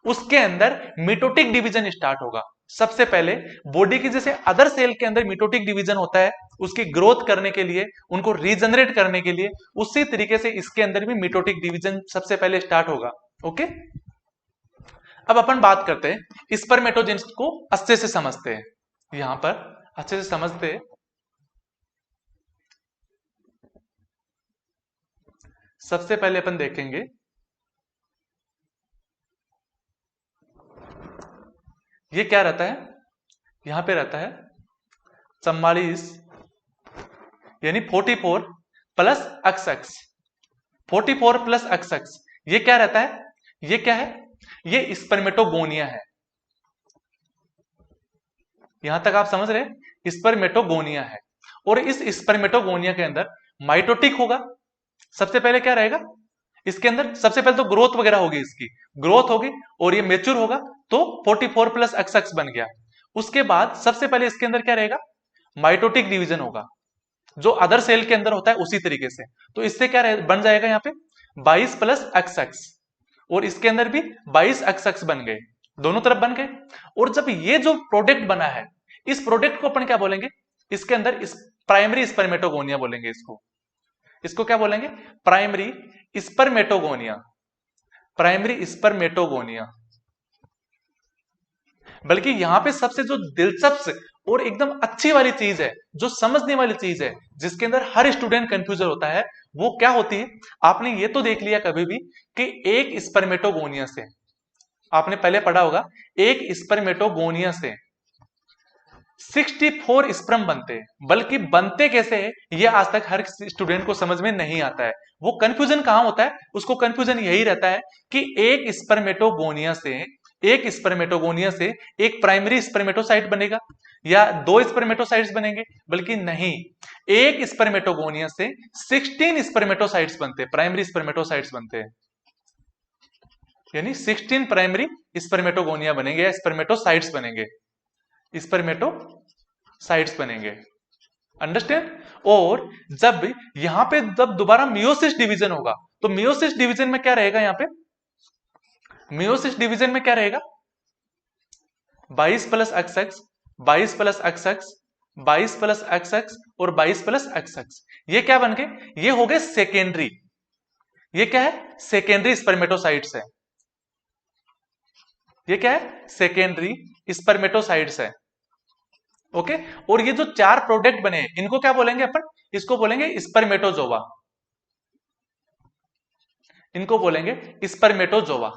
उसके अंदर मिटोटिक डिवीजन स्टार्ट होगा। सबसे पहले बॉडी की जैसे अदर सेल के अंदर मिटोटिक डिवीजन होता है उसकी ग्रोथ करने के लिए, उनको रीजनरेट करने के लिए, उसी तरीके से इसके अंदर भी मिटोटिक डिवीजन सबसे पहले स्टार्ट होगा। ओके, अब अपन बात करते हैं स्पर्मेटोजेन्स को अच्छे से समझते हैं, यहां पर अच्छे से समझते हैं। सबसे पहले अपन देखेंगे ये क्या रहता है? यहां पे रहता है 44 यानी 44 प्लस XX, 44 प्लस XX। ये क्या रहता है? ये क्या है? ये स्पर्मेटोगोनिया है। यहां तक आप समझ रहे हैं? स्पर्मेटोगोनिया है, और इस स्पर्मेटोगोनिया के अंदर माइटोटिक होगा। सबसे पहले क्या रहेगा इसके अंदर? सबसे पहले तो ग्रोथ वगैरह होगी, इसकी ग्रोथ होगी और ये मेच्योर होगा, तो 44 प्लस XX बन गया। उसके बाद सबसे पहले इसके अंदर क्या रहेगा? माइटोटिक डिवीजन होगा, जो अदर सेल के अंदर होता है उसी तरीके से। तो इससे क्या बन जाएगा यहाँ पे? 22 प्लस XX, और इसके अंदर भी 22 XX बन गए, दोनों तरफ बन गए। और जब ये जो प्रोडक्ट बना है, इस प्रोडक्ट को अपन क्या बोलेंगे? इसके अंदर इस प्राइमरी स्पर्मेटोगोनिया बोलेंगे इसको। इसको क्या बोलेंगे? Primary spermatogonia, primary spermatogonia. बल्कि यहां पे सबसे जो दिलचस्प और एकदम अच्छी वाली चीज है, जो समझने वाली चीज है, जिसके अंदर हर स्टूडेंट कंफ्यूजन होता है, वो क्या होती है? आपने ये तो देख लिया कभी भी कि एक स्पर्मेटोगोनिया से, आपने पहले पढ़ा होगा, एक स्पर्मेटोगोनिया से 64 स्पर्म बनते हैं, बल्कि बनते कैसे है ये आज तक हर स्टूडेंट को समझ में नहीं आता है। वो कंफ्यूजन कहां होता है? उसको कंफ्यूजन यही रहता है कि एक स्पर्मेटोगोनिया से एक प्राइमरी स्पर्मेटोसाइट बनेगा या दो स्पर्मेटोसाइट्स बनेंगे, बल्कि नहीं, एक स्पर्मेटोगोनिया से 16 स्पर्मेटोसाइट्स बनते हैं, प्राइमरी स्पर्मेटोसाइट्स बनते हैं, यानी 16 प्राइमरी स्पर्मेटोगोनिया बनेंगे या स्पर्मेटोसाइट्स बनेंगे, स्पर्मेटोसाइट्स बनेंगे। अंडरस्टैंड? और जब यहां पे जब दोबारा मियोसिस डिवीजन होगा, तो मियोसिस डिवीजन में क्या रहेगा? यहां पे मियोसिस डिवीजन में क्या रहेगा? 22 plus XX, 22 plus XX, 22 plus XX और 22 प्लस XX। ये क्या बन गए? ये हो गए सेकेंडरी। ये क्या है? सेकेंडरी स्पर्मेटोसाइट्स है। ये क्या है? सेकेंडरी स्पर्मेटोसाइट्स है। ओके, और ये जो चार प्रोडक्ट बने इनको क्या बोलेंगे अपन? इसको बोलेंगे स्पर्मेटोजोवा, इनको बोलेंगे स्पर्मेटोजोवा।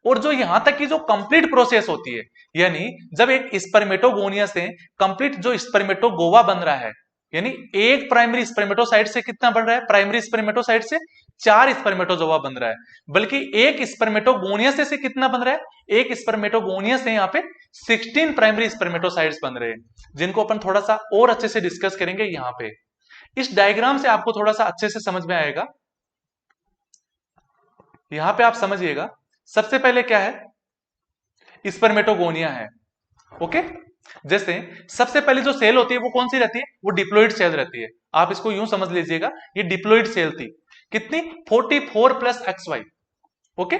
और जो यहां तक की जो कंप्लीट प्रोसेस होती है, यानी जब एक स्पर्मेटोगोनिया से कंप्लीट जो स्पर्मेटोगोवा बन रहा है, यानी एक प्राइमरी स्पर्मेटोसाइट से कितना बन रहा है? प्राइमरी स्पर्मेटोसाइट से 4 स्पर्मेटोजोआ बन रहा है, बल्कि एक स्पर्मेटोगोनिया से कितना बन रहा है, एक स्पर्मेटोगोनिया से यहाँ पे 16 प्राइमरी स्पर्मेटोसाइट्स बन रहे हैं, जिनको अपन थोड़ा सा और अच्छे से डिस्कस करेंगे यहाँ पे। इस डायग्राम से आपको थोड़ा सा अच्छे से समझ में आएगा। यहां पे आप समझिएगा, सबसे पहले क्या है, स्पर्मेटोगोनिया है। ओके, जैसे सबसे पहले जो सेल होती है वो कौन सी रहती है, वो डिप्लॉइड सेल रहती है। आप इसको यूं समझ लीजिएगा, ये डिप्लॉइड सेल थी, कितनी, 44 plus X Y. Okay,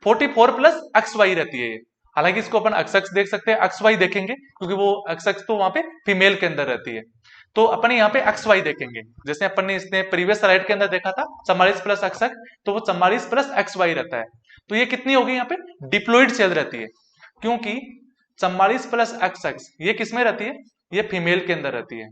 44 plus X Y रहती है ये। हालांकि इसको अपन एक्स देख सकते हैं, एक्स वाई देखेंगे क्योंकि वो एक्स तो वहां पे फीमेल के अंदर रहती है, तो अपन यहाँ पे एक्स वाई देखेंगे। जैसे अपन ने इसने प्रीवियस स्लाइड के अंदर देखा था 44 प्लस एक्स, तो वो 44 प्लस एक्स वाई रहता है। तो ये कितनी होगी, यहाँ पे डिप्लॉइड सेल रहती है, क्योंकि 44 प्लस एक्स ये किसमें रहती है, ये फीमेल के अंदर रहती है,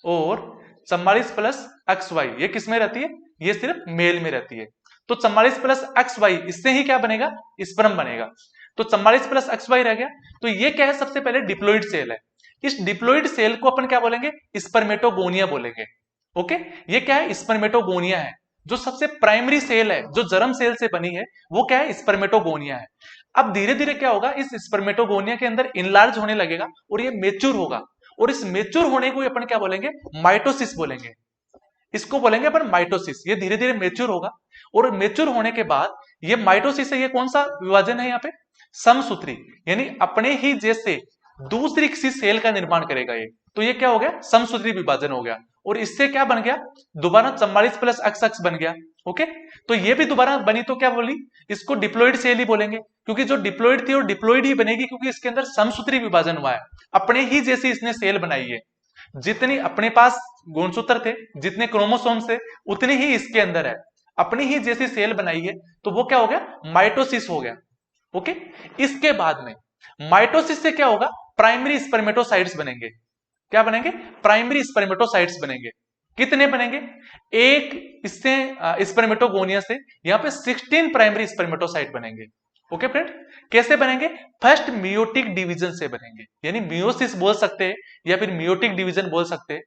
और 44 प्लस एक्स वाई ये किसमें रहती है, ये सिर्फ मेल में रहती है। तो 44 प्लस एक्स वाई, इससे ही क्या बनेगा, स्पर्म बनेगा। तो 44 प्लस एक्स वाई रह गया। तो ये क्या है, सबसे पहले डिप्लॉइड सेल है। इस डिप्लॉइड सेल को अपन क्या बोलेंगे, स्पर्मेटोगोनिया बोलेंगे। ओके, ये क्या है, स्पर्मेटोगोनिया है। जो सबसे प्राइमरी सेल है, जो जर्म सेल से बनी है, वो क्या है, स्पर्मेटोगोनिया है। अब धीरे धीरे क्या होगा, इस स्पर्मेटोगोनिया के अंदर इनलार्ज होने लगेगा और ये मेच्योर होगा, और इस मेच्योर होने को अपन क्या बोलेंगे, माइटोसिस बोलेंगे। इसको बोलेंगे अपन माइटोसिस। ये धीरे धीरे मेच्योर होगा, और मेच्योर होने के बाद ये माइटोसिस है, ये कौन सा विभाजन है यहाँ पे, समसूत्री, यानी अपने ही जैसे दूसरी किसी सेल का निर्माण करेगा ये। तो ये क्या हो गया, समसूत्री विभाजन हो गया, और इससे क्या बन गया, दोबारा 44 प्लस एक्स बन गया। ओके, तो ये भी दोबारा बनी तो क्या बोली, इसको डिप्लॉइड सेल ही बोलेंगे, क्योंकि जो डिप्लॉइड थी वो डिप्लॉइड ही बनेगी, क्योंकि इसके अंदर समसूत्री विभाजन हुआ है, अपने ही जैसी इसने सेल बनाई है। जितनी अपने पास गुणसूत्र थे, जितने क्रोमोसोम थे, उतने ही इसके अंदर है, अपनी ही जैसी सेल बनाई है, तो वो क्या हो गया, माइटोसिस हो गया। ओके, इसके बाद में माइटोसिस से क्या होगा, प्राइमरी स्पर्मेटोसाइट्स बनेंगे। क्या बनेंगे, प्राइमरी स्पर्मेटोसाइट्स बनेंगे। कितने बनेंगे, एक इससे स्पर्मेटोगोनिया से यहां पे 16 प्राइमरी स्पर्मेटोसाइट बनेंगे। ओके फ्रेंड, कैसे बनेंगे, फर्स्ट मियोटिक डिवीजन से बनेंगे, यानी मियोसिस बोल सकते हैं या फिर मियोटिक डिवीजन बोल सकते हैं।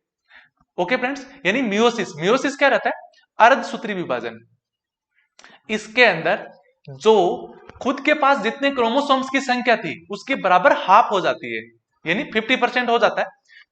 ओके फ्रेंड्स, यानी मियोसिस, मियोसिस क्या रहता है, अर्धसूत्री विभाजन। इसके अंदर जो खुद के पास जितने क्रोमोसोम्स की संख्या थी उसके बराबर हाफ हो जाती है, यानी 50% हो जाता है।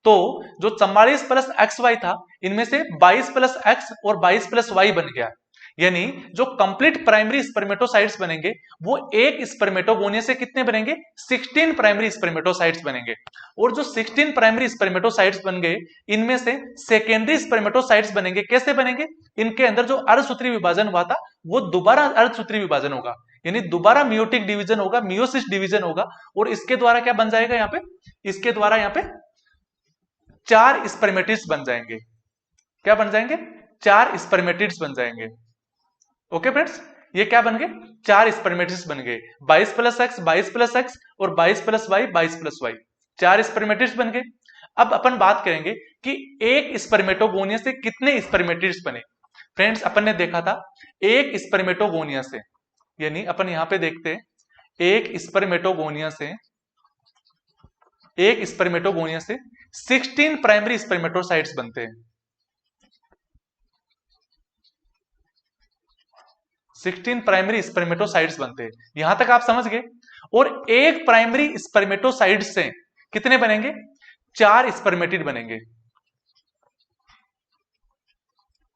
तो जो 44 प्लस एक्स वाई था, इनमें से 22 प्लस एक्स और 22 प्लस वाई बन गया, यानी जो कंप्लीट प्राइमरी स्पर्मेटोसाइट्स बनेंगे वो एक स्पर्मेटोगोनिया से कितने बनेंगे, 16 प्राइमरी स्पर्मेटोसाइट्स बनेंगे। और जो 16 प्राइमरी स्पर्मेटोसाइट्स बन गए, इनमें से सेकेंडरी स्पर्मेटोसाइट्स बनेंगे। कैसे बनेंगे, इनके अंदर जो अर्धसूत्री विभाजन हुआ था वो दोबारा अर्धसूत्री विभाजन होगा, यानी दोबारा मियोटिक डिवीजन होगा, मियोसिस डिवीजन होगा, और इसके द्वारा क्या बन जाएगा, यहाँ पे इसके द्वारा यहाँ पे 4 स्पर्मेटिड्स बन जाएंगे। क्या बन जाएंगे, 4 स्पर्मेटिड्स बन जाएंगे। ओके फ्रेंड्स, ये क्या बन गए, 4 स्पर्मेटिड्स बन गए, 22 प्लस एक्स, 22 प्लस एक्स और 22 plus Y, 22 plus Y, 4 spermatids बन गए। अब अपन बात करेंगे कि एक स्पर्मेटोगोनिया से कितने स्पर्मेटिड्स बने। फ्रेंड्स, अपन ने देखा था एक स्पर्मेटोगोनिया से, यानी अपन यहां पे देखते हैं एक स्पर्मेटोगोनिया से 16 प्राइमरी स्पर्मेटोसाइट्स बनते हैं। 16 प्राइमरी स्पर्मेटोसाइट्स बनते हैं, यहां तक आप समझ गए। और एक प्राइमरी स्पर्मेटोसाइट से कितने बनेंगे, 4 स्पर्मेटिड बनेंगे।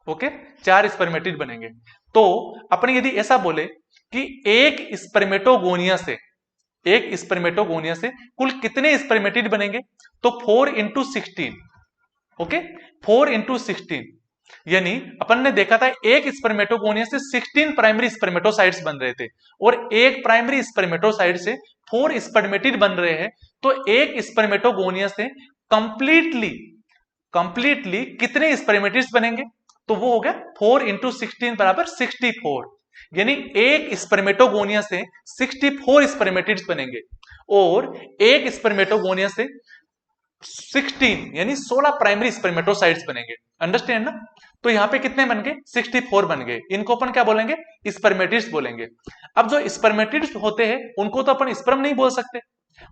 ओके, 4 स्पर्मेटिड बनेंगे। तो अपन यदि ऐसा बोले कि एक स्पर्मेटोगोनिया से कुल कितने स्पर्मेटिड बनेंगे, तो 4 इंटू 16। ओके, 4 इंटू 16, यानी अपन ने देखा था एक स्पर्मेटोगोनिया से 16 प्राइमरी स्पर्मेटोसाइट्स बन रहे थे, और एक प्राइमरी स्पर्मेटोसाइट से 4 स्पर्मेटिड बन रहे हैं। तो एक स्पर्मेटोगोनिया से कंप्लीटली कितने स्पर्मेटिड्स बनेंगे, तो वो हो गया 4 इंटू 16 बराबर 64, यानी एक स्पर्मेटोगोनिया से 64 स्पर्मेटिड्स बनेंगे, और एक स्पर्मेटोगोनिया से 16 यानी 16 प्राइमरी स्पर्मेटोसाइट्स बनेंगे। अंडरस्टैंड ना, तो यहां पे कितने बन गए, 64 बन गए। इनको अपन क्या बोलेंगे, स्पर्मेटिड्स बोलेंगे। अब जो स्पर्मेटिड्स होते हैं उनको तो अपन स्पर्म नहीं बोल सकते,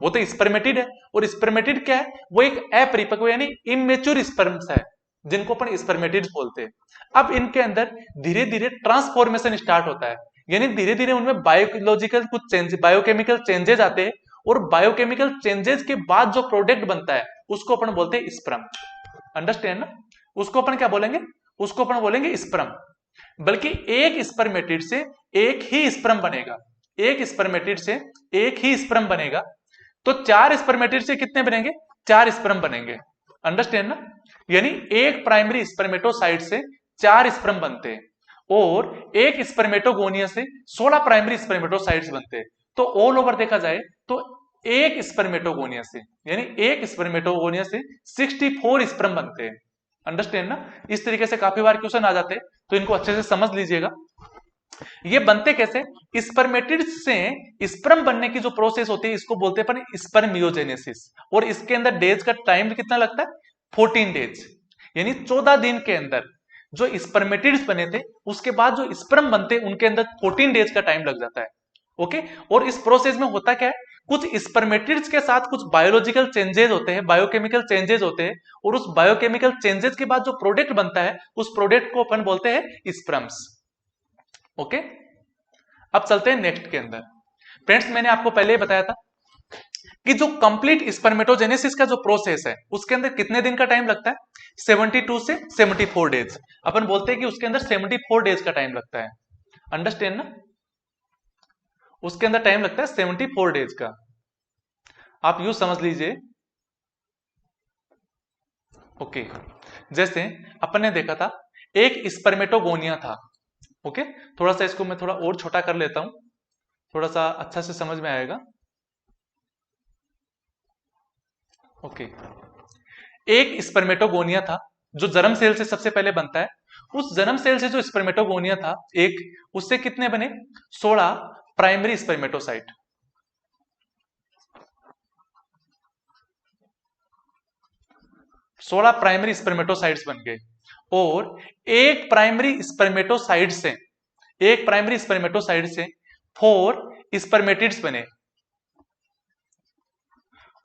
वो तो स्पर्मेटिड है। और स्पर्मेटिड क्या है, वो एक अपरिपक्व यानी इमेच्योर स्पर्म्स है। जिनको अपन स्पर्मेटिड्स बोलते हैं। अब इनके अंदर धीरे धीरे ट्रांसफॉर्मेशन स्टार्ट होता है, यानी धीरे धीरे उनमें बायोलॉजिकल कुछ चेंज, बायोकेमिकल चेंजेस आते हैं, और बायोकेमिकल चेंजेस के बाद जो प्रोडक्ट बनता है उसको अपन बोलते हैं स्पर्म। अंडरस्टैंड ना? उसको अपन क्या बोलेंगे? उसको अपन बोलेंगे स्पर्म। बल्कि एक स्पर्मेटिड से एक ही स्पर्म बनेगा, एक स्पर्मेटिड से एक ही स्पर्म बनेगा, तो 4 स्पर्मेटिड से कितने बनेंगे? 4 स्पर्म बनेंगे। अंडरस्टैंड ना? यानी एक प्राइमरी स्पर्मेटोसाइट से 4 स्पर्म बनते हैं, और एक स्पर्मेटोगोनिया से 16 प्राइमरी स्पर्मेटोसाइट्स बनते हैं। तो ऑल ओवर देखा जाए तो एक स्पर्मेटोगोनिया से, यानी एक स्पर्मेटोगोनिया से 64 स्पर्म बनते हैं। अंडरस्टैंड ना? इस तरीके से काफी बार क्वेश्चन आ जाते हैं, तो इनको अच्छे से समझ लीजिएगा। ये बनते कैसे? स्पर्मेटिड्स से स्पर्म बनने की जो प्रोसेस होती है इसको बोलते हैं अपन स्पर्मियोजेनेसिस, और इसके अंदर डेज का टाइम कितना लगता है? 14 डेज, यानी 14 दिन के अंदर जो स्पर्मेटिड्स बने थे उसके बाद जो स्पर्म बनते उनके अंदर 14 डेज का टाइम लग जाता है। ओके, और इस प्रोसेस में होता क्या है? कुछ स्पर्मेटिड्स के साथ कुछ बायोलॉजिकल चेंजेस होते हैं, बायोकेमिकल चेंजेस होते हैं, और उस बायोकेमिकल चेंजेस के बाद जो प्रोडक्ट बनता है उस प्रोडक्ट को अपन बोलते हैं स्पर्म्स। ओके, अब चलते हैं नेक्स्ट के अंदर। फ्रेंड्स, मैंने आपको पहले ही बताया था कि जो कंप्लीट स्पर्मेटोजेनेसिस का जो प्रोसेस है उसके अंदर कितने दिन का टाइम लगता है? 72 से 74 डेज। अपन बोलते हैं कि उसके अंदर 74 डेज का टाइम लगता है। अंडरस्टैंड ना? उसके अंदर टाइम लगता है 74 डेज का। आप यूं समझ लीजिए। ओके, जैसे अपन ने देखा था एक स्पर्मेटोगोनिया था। ओके, थोड़ा सा इसको मैं थोड़ा और छोटा कर लेता हूं, थोड़ा सा अच्छा से समझ में आएगा। ओके, एक स्पर्मेटोगोनिया था जो जर्म सेल से सबसे पहले बनता है। उस जर्म सेल से जो स्पर्मेटोगोनिया था एक, उससे कितने बने? 16 प्राइमरी स्पर्मेटोसाइट। 16 प्राइमरी स्पर्मेटोसाइट्स बन गए, और एक प्राइमरी स्पर्मेटोसाइट से, एक प्राइमरी स्पर्मेटोसाइट से 4 स्पर्मेटिड्स बने,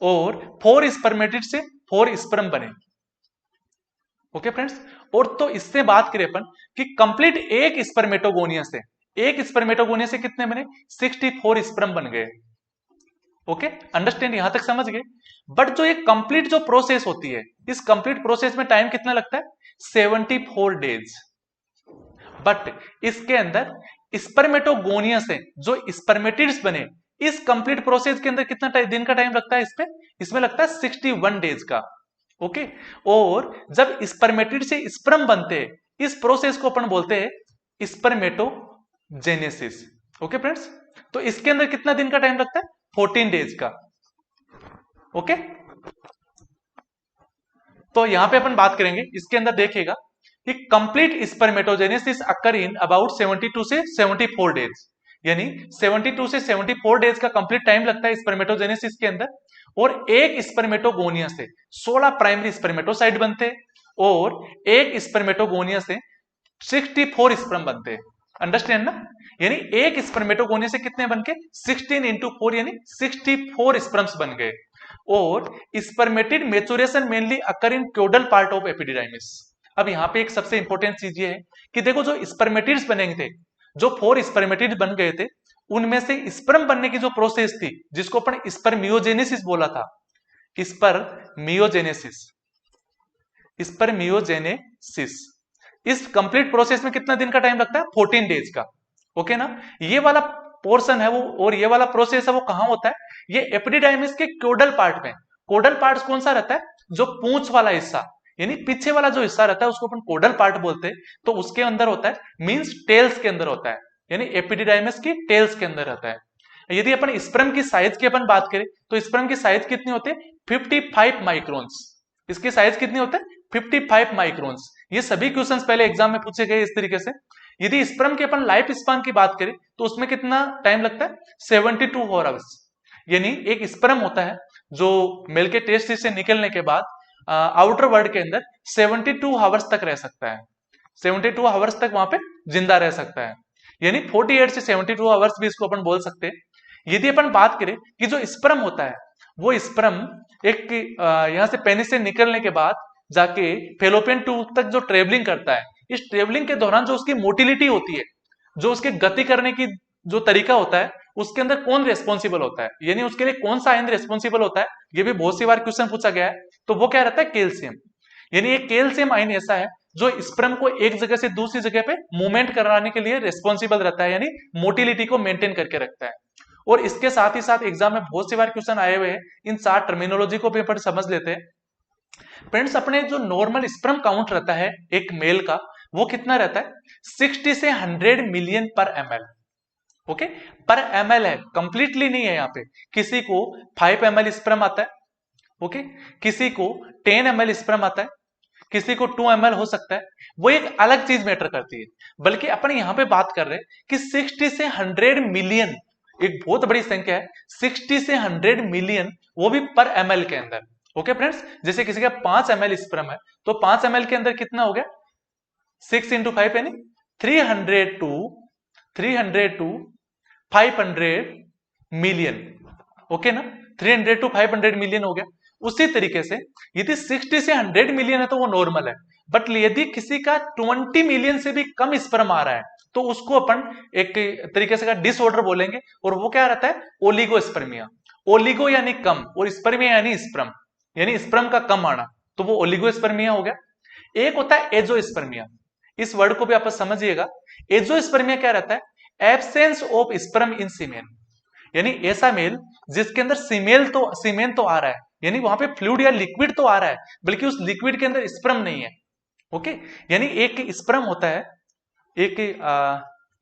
और 4 स्पर्मेटिड से 4 स्पर्म बने। ओके फ्रेंड्स, और तो इससे बात करें अपन कि कंप्लीट एक स्पर्मेटोगोनिया से, एक स्पर्मेटोगोनिया से कितने बने? 64 स्पर्म बन गए। Okay, understand? यहां तक समझ गए। बट जो ये कंप्लीट जो प्रोसेस होती है, इस कंप्लीट प्रोसेस में टाइम कितना लगता है? 74 डेज। बट इसके अंदर स्पर्मेटोगोनिया से जो स्पर्मेटिड्स बने, इस कंप्लीट प्रोसेस के अंदर कितना दिन का टाइम लगता है? इसमें लगता है 61 डेज का। ओके, और जब स्पर्मेटिड से स्पर्म बनते हैं इस प्रोसेस को अपन बोलते हैं स्पर्मेटोजेनेसिस। ओके फ्रेंड्स, तो इसके अंदर कितना दिन का टाइम लगता है? 14 डेज का। ओके, तो यहां पे अपन बात करेंगे, इसके अंदर देखिएगा कि complete spermatogenesis occur in about 72 से 74 डेज, यानी 72 से 74 डेज का कंप्लीट टाइम लगता है स्पर्मेटोजेनेसिस के अंदर। और एक स्पर्मेटोगोनिया से 16 प्राइमरी स्पर्मेटोसाइट बनते हैं, और एक स्पर्मेटोगोनिया से 64 स्पर्म बनते हैं। अंडरस्टैंड ना? यानी एक स्पर्मेटोगोनिया से कितने बन के? 16 इंटू 4 यानी 64 स्पर्म्स बन गए। और spermatid maturation mainly occur in caudal part of epididymis. अब यहां पे एक सबसे इंपॉर्टेंट चीज ये है कि देखो जो स्पर्मेटिड्स बनेंगे थे, जो 4 स्पर्मेटिड बन गए थे, उनमें से स्पर्म बनने की जो प्रोसेस थी जिसको अपन स्पर्मियोजेनेसिस बोला था, स्पर्मियोजेनेसिस, स्पर्मियोजेनेसिस, इस कंप्लीट प्रोसेस में कितना दिन का टाइम लगता है? 14 डेज का। ओके ना? ये वाला पोर्शन है वो, और ये वाला प्रोसेस है वो कहां होता है? ये एपिडिडाइमिस के कोडल पार्ट में। कोडल पार्ट कौन सा रहता है? जो पूंछ वाला हिस्सा, यानी पीछे वाला जो हिस्सा रहता है उसको अपन कोडल पार्ट बोलते हैं। तो उसके अंदर होता है, मींस टेल्स के अंदर होता है, यानी एपिडिडाइमिस की टेल्स के अंदर रहता है। यदि अपन स्पर्म की साइज की अपन बात करें तो स्पर्म की साइज कितनी होती है? 55 माइक्रोन्स। इसकी साइज कितनी होता है? 55 माइक्रोन्स। ये सभी क्वेश्चंस पहले एग्जाम में पूछे गए इस तरीके से। यदि स्पर्म के अपन लाइफ स्पान की बात करें तो उसमें कितना टाइम लगता है? 72 आवर्स। यानी एक स्पर्म होता है जो मेल के टेस्टिस से निकलने के बाद आउटर वर्ल्ड के अंदर 72 आवर्स तक रह सकता है, 72 आवर्स तक वहां पे जिंदा रह सकता है, यानी 48 से 72 आवर्स भी इसको अपन बोल सकते हैं। यदि अपन बात करें कि जो स्पर्म होता है वो स्पर्म एक यहां से पेनिस से निकलने के बाद जाके फेलोपियन ट्यूब तक जो ट्रेवलिंग करता है, इस ट्रेवलिंग के दौरान जो उसकी मोटिलिटी होती है, जो उसके गति करने की जो तरीका होता है, उसके अंदर कौन रेस्पॉन्सिबल होता है, यानी उसके लिए कौन सा आयन रेस्पॉन्सिबल होता है, ये भी बहुत सी बार क्वेश्चन पूछा गया है। तो वो क्या रहता है, कैल्शियम। यानी एक कैल्शियम आयन ऐसा है जो स्पर्म को एक जगह से दूसरी जगह पे मूवमेंट कराने के लिए रेस्पॉन्सिबल रहता है, यानी मोटिलिटी को मेंटेन करके रखता है। और इसके साथ ही साथ एग्जाम में बहुत सी बार क्वेश्चन आए हुए हैं, इन 4 टर्मिनोलॉजी को भी अपन समझ लेते हैं। फ्रेंड्स, अपने जो नॉर्मल स्पर्म काउंट रहता है एक मेल का, वो कितना रहता है, 60 से 100 मिलियन पर ml। ओके, पर ml है, कंप्लीटली नहीं है। यहाँ पे किसी को 5 ml स्पर्म आता है, ओके, किसी को 10 ml स्पर्म आता है, किसी को 2 ml हो सकता है, वो एक अलग चीज मैटर करती है। बल्कि अपन यहाँ पे बात कर रहे हैं कि 60 से 100 मिलियन, एक बहुत बड़ी संख्या है, 60 से 100 मिलियन, वो भी पर ml के अंदर। ओके फ्रेंड्स, जैसे किसी का 5 ml स्पर्म है, तो 5 ml के अंदर कितना हो गया, 6 × 5 यानी 300 to 500 मिलियन। ओके ना, 300 to 500 मिलियन हो गया। उसी तरीके से यदि 60 से 100 मिलियन है तो वो नॉर्मल है, बट यदि किसी का 20 मिलियन से भी कम स्पर्म आ रहा है तो उसको अपन एक तरीके से का डिसऑर्डर बोलेंगे, और वो क्या रहता है, ओलिगोस्पर्मिया। ओलिगो यानी कम, और स्पर्मिया यानी स्पर्म, यानी स्पर्म का कम आना, तो वो ओलिगोस्पर्मिया हो गया। एक होता है एजोस्पर्मिया, इस वर्ड को भी आप समझिएगा। एजोस्पर्मिया क्या रहता है, एब्सेंस ऑफ स्पर्म इन सीमेन, यानी ऐसा मेल जिसके अंदर सीमेन तो आ रहा है, यानी वहां पे फ्लूइड या लिक्विड तो आ रहा है, बल्कि उस लिक्विड के अंदर स्पर्म नहीं है। ओके, यानी एक स्पर्म होता है, एक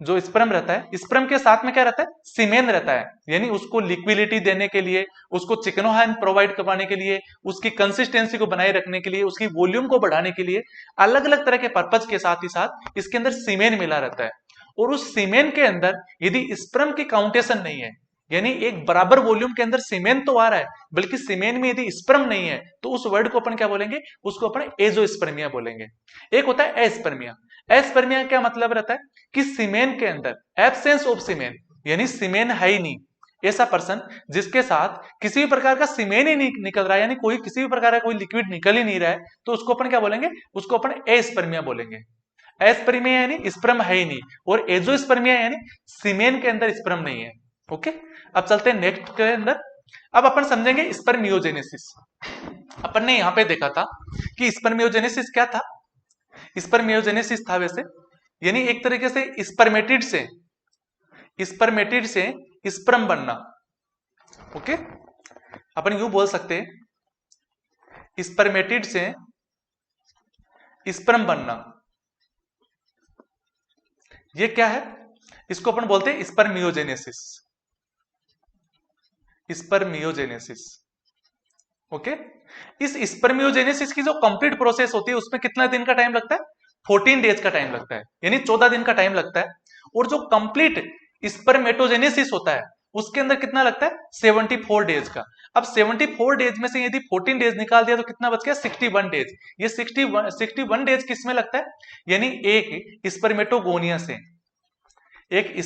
जो स्पर्म रहता है, स्पर्म के साथ में क्या रहता है, सीमेन रहता है, यानी उसको लिक्विडिटी देने के लिए, उसको चिकनोहाइन प्रोवाइड करवाने के लिए, उसकी कंसिस्टेंसी को बनाए रखने के लिए, उसकी वॉल्यूम को बढ़ाने के लिए, अलग अलग तरह के पर्पज के साथ ही साथ इसके अंदर सीमेन मिला रहता है। और उस सीमेन के अंदर यदि स्पर्म की काउंटेशन नहीं है, यानी एक बराबर वॉल्यूम के अंदर सीमेन तो आ रहा है, बल्कि सीमेन में यदि स्पर्म नहीं है, तो उस वर्ड को अपन क्या बोलेंगे, उसको अपन एजोस्पर्मिया बोलेंगे। एक होता है एस्पर्मिया। एस्पर्मिया क्या मतलब रहता है कि सीमेन के अंदर एब्सेंस ऑफ सीमेन, यानी सीमेन है ही नहीं, ऐसा पर्सन जिसके साथ किसी भी प्रकार का सीमेन ही नहीं निकल रहा है, यानी कोई किसी भी प्रकार का कोई लिक्विड निकल ही नहीं रहा है, तो उसको अपन क्या बोलेंगे, उसको अपन एस्पर्मिया बोलेंगे। एस्पर्मिया यानी स्पर्म है ही नहीं, और एजोस्पर्मिया यानी सीमेन के अंदर स्पर्म नहीं है। ओके, अब चलते हैं नेक्स्ट के अंदर। अब अपन समझेंगे स्पर्मियोजेनेसिस। अपन ने यहां पे देखा था कि स्पर्मियोजेनेसिस क्या था। स्पर्मियोजेनेसिस था वैसे, यानी एक तरीके से स्पर्मेटिड से स्पर्म बनना। ओके, अपन यूं बोल सकते हैं, स्पर्मेटिड से स्पर्म बनना, ये क्या है, इसको अपन बोलते हैं स्पर्मियोजेनेसिस। स्पर्मियोजेनेसिस। ओके, इस स्पर्मियोजेनेसिस की जो कंप्लीट प्रोसेस होती है उसमें कितना दिन का टाइम लगता है, 14 डेज का टाइम लगता है, यानी 14 दिन का टाइम लगता है। और जो कंप्लीट स्पर्मेटोजेनेसिस होता है उसके अंदर कितना लगता है, 74 डेज का। अब 74 डेज में से यदि 14 डेज निकाल दिया तो कितना बच गया, 61 डेज। ये 61 डेज किसमें लगता है, यानी एक स्पर्मेटोगोनिया से, एक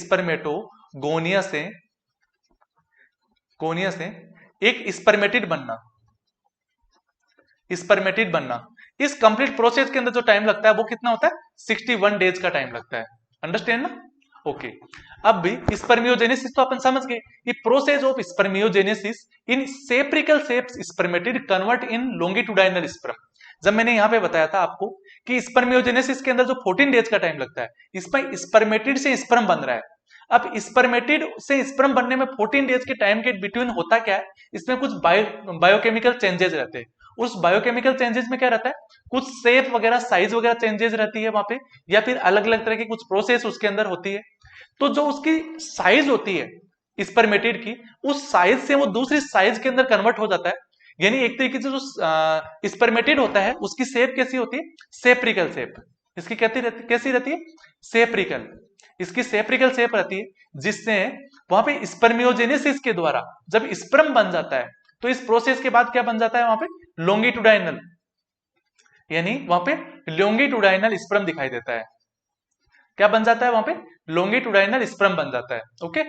स्पर्मेटिड बनना, इस कंप्लीट प्रोसेस के अंदर जो टाइम लगता है वो कितना होता है, 61 डेज का टाइम लगता है। अंडरस्टैंड ना। ओके, अब भी स्पर्मियोजेनेसिस तो अपन समझ गए, ये process of spermiogenesis in spherical shapes spermatid convert in longitudinal sperm. जब मैंने यहां पे बताया था आपको कि स्पर्मियोजेनेसिस के अंदर जो 14 डेज का टाइम लगता है, इसमें स्पर्मेटिड से स्पर्म बन रहा है। अब स्पर्मेटिड से स्पर्म बनने में 14 डेज के टाइम के बिटवीन होता क्या है, इसमें कुछ बायोकेमिकल चेंजेस रहते हैं। उस बायोकेमिकल चेंजेस में क्या रहता है, कुछ शेप वगैरह, साइज वगैरह चेंजेस रहती है वहां पे, या फिर अलग अलग तरह की कुछ प्रोसेस उसके अंदर होती है। तो जो उसकी साइज होती है स्पर्मेटिड की, उस साइज से वो दूसरी साइज के अंदर कन्वर्ट हो जाता है। यानी एक तरीके से जो स्पर्मेटिड होता है उसकी शेप कैसी होती है, सेप्रिकल शेप। इसकी कैसी रहती है, सेप्रिकल। इसकी सेप्रिकल शेप रहती है, जिससे वहां पे स्पर्मियोजेनेसिस के द्वारा जब स्पर्म बन जाता है तो इस प्रोसेस के बाद क्या बन जाता है वहां पे, लॉन्गिट्यूडाइनल, यानी वहां पे लॉन्गिट्यूडाइनल स्पर्म दिखाई देता है। क्या बन जाता है वहां पे, लॉन्गिट्यूडाइनल स्पर्म बन जाता है। ओके,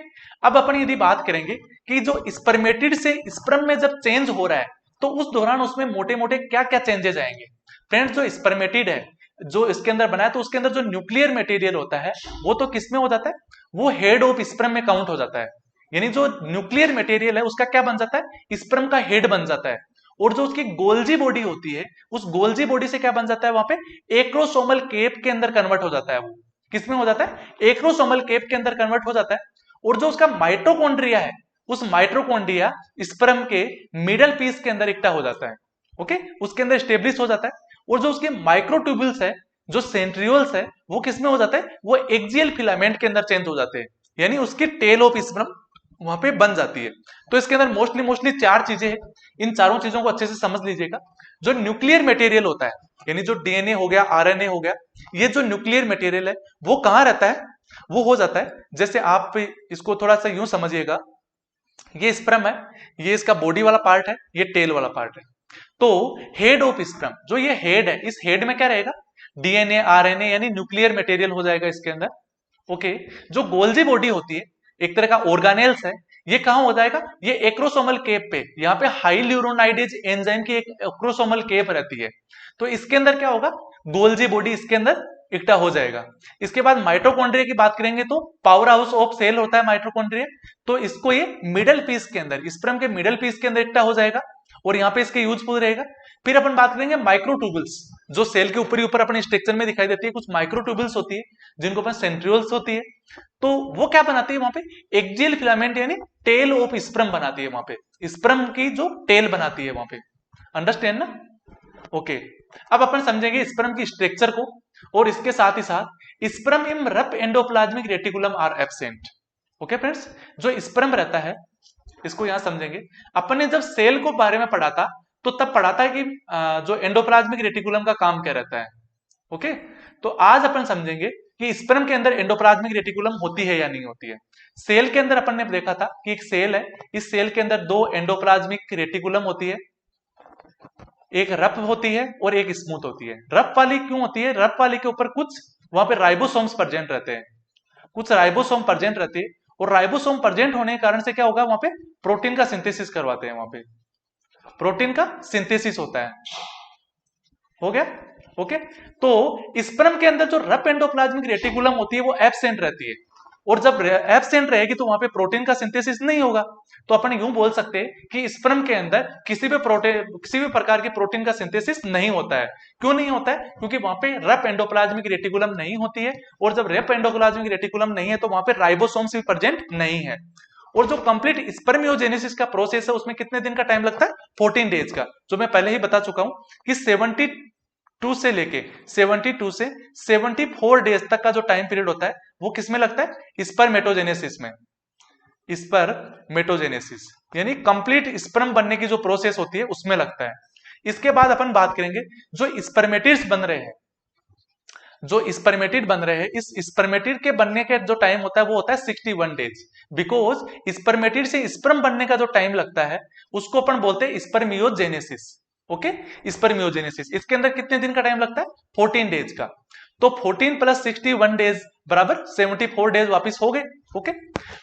अब अपन यदि बात करेंगे कि जो स्पर्मेटिड से स्पर्म में जब चेंज हो रहा है तो उस दौरान उसमें मोटे मोटे क्या क्या चेंजेस आएंगे। फ्रेंड्स जो स्पर्मेटिड है, जो इसके अंदर बना है, तो उसके अंदर जो न्यूक्लियर मटेरियल होता है वो तो किस में हो जाता है, वो हेड ऑफ स्पर्म में काउंट हो जाता है। यानी जो न्यूक्लियर मटेरियल है उसका क्या बन जाता है, स्पर्म का हेड बन जाता है। और जो उसकी गोल्जी बॉडी होती है, उस गोल्जी बॉडी से क्या बन जाता है, वहां पे एक्रोसोमल केप के अंदर कन्वर्ट हो जाता है। वो किसमें हो जाता है, एक्रोसोमल केप के अंदर कन्वर्ट हो जाता है। और जो उसका माइटोकॉन्ड्रिया है, उस माइटोकॉन्ड्रिया स्पर्म के मिडल पीस के अंदर इकट्ठा हो जाता है। ओके, उसके अंदर स्टेब्लिश हो जाता है। और जो उसके माइक्रोट्यूब्यूल्स है, जो सेंट्रियोल्स है, वो किसमें हो जाता है, वो एक्सियल फिलामेंट के अंदर चेंज हो जाते हैं। यानी उसकी टेल ऑफ स्पर्म वहां पे बन जाती है। तो इसके अंदर मोस्टली चार चीजें हैं, इन चारों चीजों को अच्छे से समझ लीजिएगा। जो न्यूक्लियर मटेरियल होता है, यानी जो डीएनए हो गया, आरएनए हो गया, ये जो न्यूक्लियर मटेरियल है वो कहां रहता है, वो हो जाता है, जैसे आप इसको थोड़ा सा यूं समझिएगा, ये स्पर्म है, ये इसका बॉडी वाला पार्ट है, ये टेल वाला पार्ट है। तो हेड ऑफ स्पर्म, जो ये हेड है, इस हेड में क्या रहेगा, डीएनए आरएनए यानी न्यूक्लियर मटेरियल हो जाएगा इसके अंदर। ओके, जो गोल्जी बॉडी होती है, एक तरह का ऑर्गेनेल्स है, ये कहां हो जाएगा, ये एक्रोसोमल केप पे, यहाँ पे हाई ल्यूरोनाइडेज एंजाइम की एक एक्रोसोमल केप रहती है। तो इसके अंदर क्या होगा, गोल्जी बॉडी इसके अंदर इकट्ठा हो जाएगा। इसके बाद माइटोकॉन्ड्रिया की बात करेंगे तो पावर हाउस ऑफ सेल होता है माइटोकॉन्ड्रिया। तो इसको ये मिडल पीस के अंदर, स्पर्म के मिडल पीस के अंदर इकट्ठा हो जाएगा और यहाँ पे इसके यूजफुल रहेगा। फिर अपन बात करेंगे माइक्रोट्यूबल्स, जो सेल के ऊपर ही ऊपर अपने स्ट्रक्चर में दिखाई देती है, कुछ माइक्रोट्यूबल्स होती है जिनको अपन सेंट्रियोल्स होती है। तो वो क्या बनाती है वहां पे, एक्सियल फिलामेंट यानी टेल ऑफ स्पर्म बनाती है, वहां पे स्पर्म की जो टेल बनाती है वहां पे। अंडरस्टैंड ना? ओके, अब अपन समझेंगे स्पर्म की स्ट्रक्चर को, और इसके साथ ही साथ sperm in rough endoplasmic reticulum are absent. Okay friends, जो स्पर्म रहता है इसको यहां समझेंगे। अपन ने जब सेल को बारे में पढ़ा था तो तब पढ़ा था कि जो एंडोप्लाज्मिक रेटिकुलम का काम क्या रहता है। ओके, तो आज अपन समझेंगे कि स्पर्म के अंदर एंडोप्लाज्मिक रेटिकुलम होती है या नहीं होती है। सेल के अंदर अपन ने देखा था कि एक सेल है, इस सेल के अंदर दो एंडोप्लाज्मिक रेटिकुलम होती है, एक रफ होती है और एक स्मूथ होती है। रफ वाली क्यों होती है, रफ वाली के ऊपर कुछ वहां पे राइबोसोम्स प्रेजेंट रहते हैं, कुछ राइबोसोम प्रेजेंट रहते हैं, और राइबोसोम प्रेजेंट होने के कारण से क्या होगा, वहां पे प्रोटीन का सिंथेसिस करवाते हैं, वहां पे प्रोटीन का सिंथेसिस होता है। हो गया? ओके, तो स्पर्म के अंदर जो रफ एंडोप्लाज्मिक रेटिकुलम होती है वो एब्सेंट रहती है, और जब एब्सेंट रहेगी तो वहां पे प्रोटीन का सिंथेसिस नहीं होगा। तो अपन यूं बोल सकते हैं कि स्पर्म के अंदर किसी भी प्रकार के प्रोटीन का सिंथेसिस नहीं होता है। क्यों नहीं होता है? क्योंकि वहां पे रफ एंडोप्लाज्मिक रेटिकुलम नहीं होती है, और जब रफ एंडोप्लाज्मिक रेटिकुलम नहीं है तो वहां पे राइबोसोम्स भी प्रेजेंट नहीं है। और जो कंप्लीट स्पर्मियोजेनेसिस का प्रोसेस है उसमें कितने दिन का टाइम लगता है, 14 डेज का, जो मैं पहले ही बता चुका हूं कि 72 से लेके 72 से 74 डेज तक का जो टाइम पीरियड होता है वो किसमें लगता है, स्पर्मेटोजेनेसिस में। स्पर्मेटोजेनेसिस यानी कंप्लीट स्पर्म बनने की जो प्रोसेस होती है उसमें लगता है। इसके बाद अपन बात करेंगे जो स्पर्मेटिड्स बन रहे हैं, जो स्पर्मेटिड बन रहे हैं, इस स्पर्मेटिड के बनने के जो टाइम होता है वो होता है 61 डेज। बिकॉज स्पर्मेटिड से स्पर्म बनने का जो टाइम लगता है उसको अपन बोलते हैं स्पर्मियोजेनेसिस। ओके, स्पर्मियोजेनेसिस, इसके अंदर कितने दिन का टाइम लगता है, 14 डेज का। तो 14 प्लस 61 डेज बराबर 74 डेज वापिस हो गए। ओके,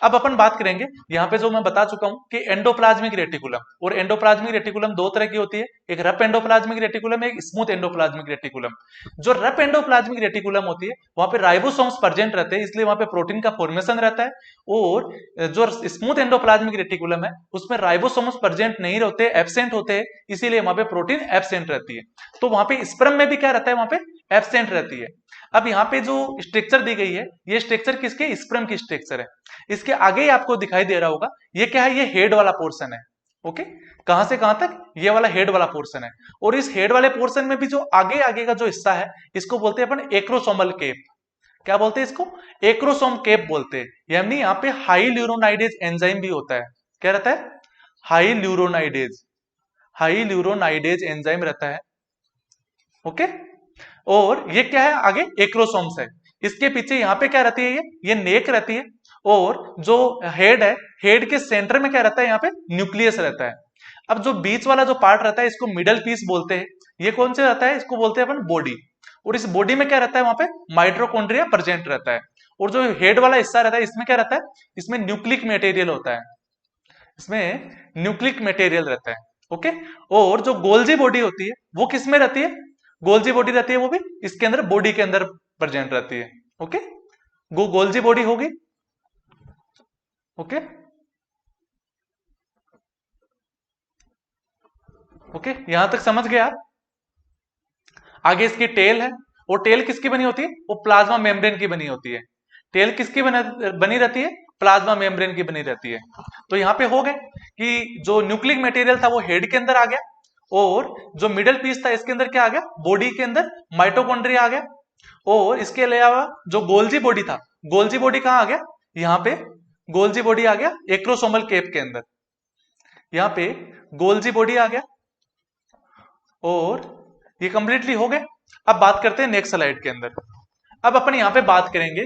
अब अपन बात करेंगे यहां पे जो मैं बता चुका हूं कि एंडोप्लाज्मिक रेटिकुलम, और एंडोप्लाज्मिक रेटिकुलम दो तरह की होती है, एक रफ एंडोप्लाज्मिक रेटिकुलम, एक स्मूथ एंडोप्लाज्मिक रेटिकुलम। जो रफ एंडोप्लाज्मिक रेटिकुलम होती है वहां पे राइबोसोम्स प्रेजेंट रहते हैं, इसलिए वहां पे प्रोटीन का फॉर्मेशन रहता है। और जो स्मूथ एंडोप्लाज्मिक रेटिकुलम है उसमें राइबोसोम्स प्रेजेंट नहीं रहते, एब्सेंट होते हैं, इसीलिए वहां पे प्रोटीन एब्सेंट रहती है। तो वहां पे स्पर्म में भी क्या रहता है, वहां पे एब्सेंट रहती है। अब यहाँ पे जो स्ट्रक्चर दी गई है ये स्ट्रक्चर किसके, स्पर्म की स्ट्रक्चर है। इसके आगे ही आपको दिखाई दे रहा होगा ये क्या है, ये हेड वाला पोर्शन है। ओके, कहां से कहां तक, ये वाला हेड वाला पोर्शन है। और इस हेड वाले पोर्शन में भी जो आगे आगे का जो हिस्सा है इसको बोलते हैं अपन एक्रोसोमल केप। क्या बोलते हैं इसको, एक्रोसोम केप बोलते हैं। यानी यहाँ पे हाई ल्यूरोनाइडेज एंजाइम भी होता है। क्या रहता है, हाई ल्यूरोनाइडेज, हाई ल्यूरोनाइडेज एंजाइम रहता है। ओके, और ये क्या है, आगे एक्रोसोम्स है। इसके पीछे यहाँ पे क्या रहती है, ये नेक रहती है। और जो हेड है, हेड के सेंटर में क्या रहता है, यहाँ पे न्यूक्लियस रहता है। अब जो बीच वाला जो पार्ट रहता है इसको मिडल पीस बोलते हैं। ये कौन से रहता है, इसको बोलते हैं अपन बॉडी। और इस बॉडी में क्या रहता है, वहां पे माइटोकॉन्ड्रिया प्रेजेंट रहता है। और जो हेड वाला हिस्सा रहता है इसमें क्या रहता है, इसमें न्यूक्लिक मटेरियल होता है, इसमें न्यूक्लिक मटेरियल रहता है। ओके, और जो गोल्जी बॉडी होती है वो किस में रहती है, गोल्जी बॉडी रहती है वो भी इसके अंदर बॉडी के अंदर प्रेजेंट रहती है। ओके, गोल्जी बॉडी होगी। ओके ओके, यहां तक समझ गए आप। आगे इसकी टेल है, वो टेल किसकी बनी होती है? वो प्लाज्मा मेम्ब्रेन की बनी होती है। टेल किसकी बनी रहती है? प्लाज्मा मेम्ब्रेन की बनी रहती है। तो यहाँ पे हो गए कि जो न्यूक्लिक मटेरियल था वो हेड के अंदर आ गया, और जो मिडल पीस था इसके अंदर क्या आ गया? बॉडी के अंदर माइटोकॉन्ड्रिया आ गया। और इसके अलावा जो गोल्जी बॉडी था, गोल्जी बॉडी कहाँ आ गया? यहाँ पे गोल्जी बॉडी आ गया एक्रोसोमल कैप के अंदर। यहाँ पे गोल्जी बॉडी आ गया, और ये कंप्लीटली हो गए। अब बात करते हैं नेक्स्ट स्लाइड के अंदर। अब अपन यहां पे बात करेंगे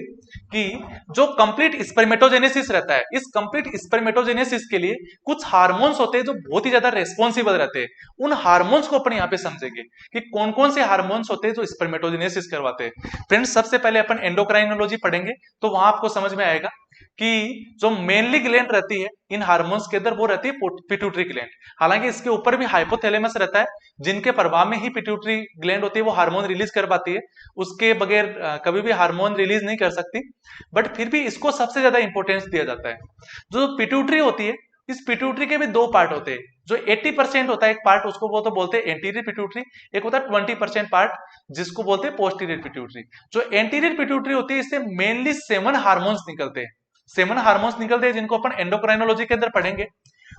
कि जो कंप्लीट स्पर्मेटोजेनेसिस रहता है, इस कंप्लीट स्पर्मेटोजेनेसिस के लिए कुछ हार्मोन्स होते हैं जो बहुत ही ज्यादा रेस्पॉन्सिबल रहते हैं। उन हार्मोन्स को अपन यहां पे समझेंगे कि कौन कौन से हार्मोन्स होते हैं जो स्पर्मेटोजेनेसिस करवाते हैं। फ्रेंड्स, सबसे पहले अपन एंडोक्राइनोलॉजी पढ़ेंगे, तो वहां आपको समझ में आएगा कि जो मेनली ग्लैंड रहती है इन हार्मोन्स के अंदर वो रहती है पिट्यूटरी ग्लैंड। हालांकि इसके ऊपर भी हाइपोथैलेमस रहता है, जिनके प्रभाव में ही पिट्यूटरी ग्लैंड होती है वो हार्मोन रिलीज कर पाती है, उसके बगैर कभी भी हार्मोन रिलीज नहीं कर सकती। बट फिर भी इसको सबसे ज्यादा इंपॉर्टेंस दिया जाता है। जो पिट्यूटरी होती है, इस पिट्यूटरी के भी दो पार्ट होते हैं। जो 80% होता है एक पार्ट, उसको वो तो बोलते हैं एंटीरियर पिट्यूटरी। एक होता है 20% पार्ट, जिसको बोलते हैं पोस्टीरियर पिट्यूटरी। जो एंटीरियर पिट्यूटरी होती है, इससे मेनली 7 हार्मोन्स निकलते हैं। 7 हार्मोन्स निकलते हैं जिनको अपन एंडोक्राइनोलॉजी के अंदर पढ़ेंगे।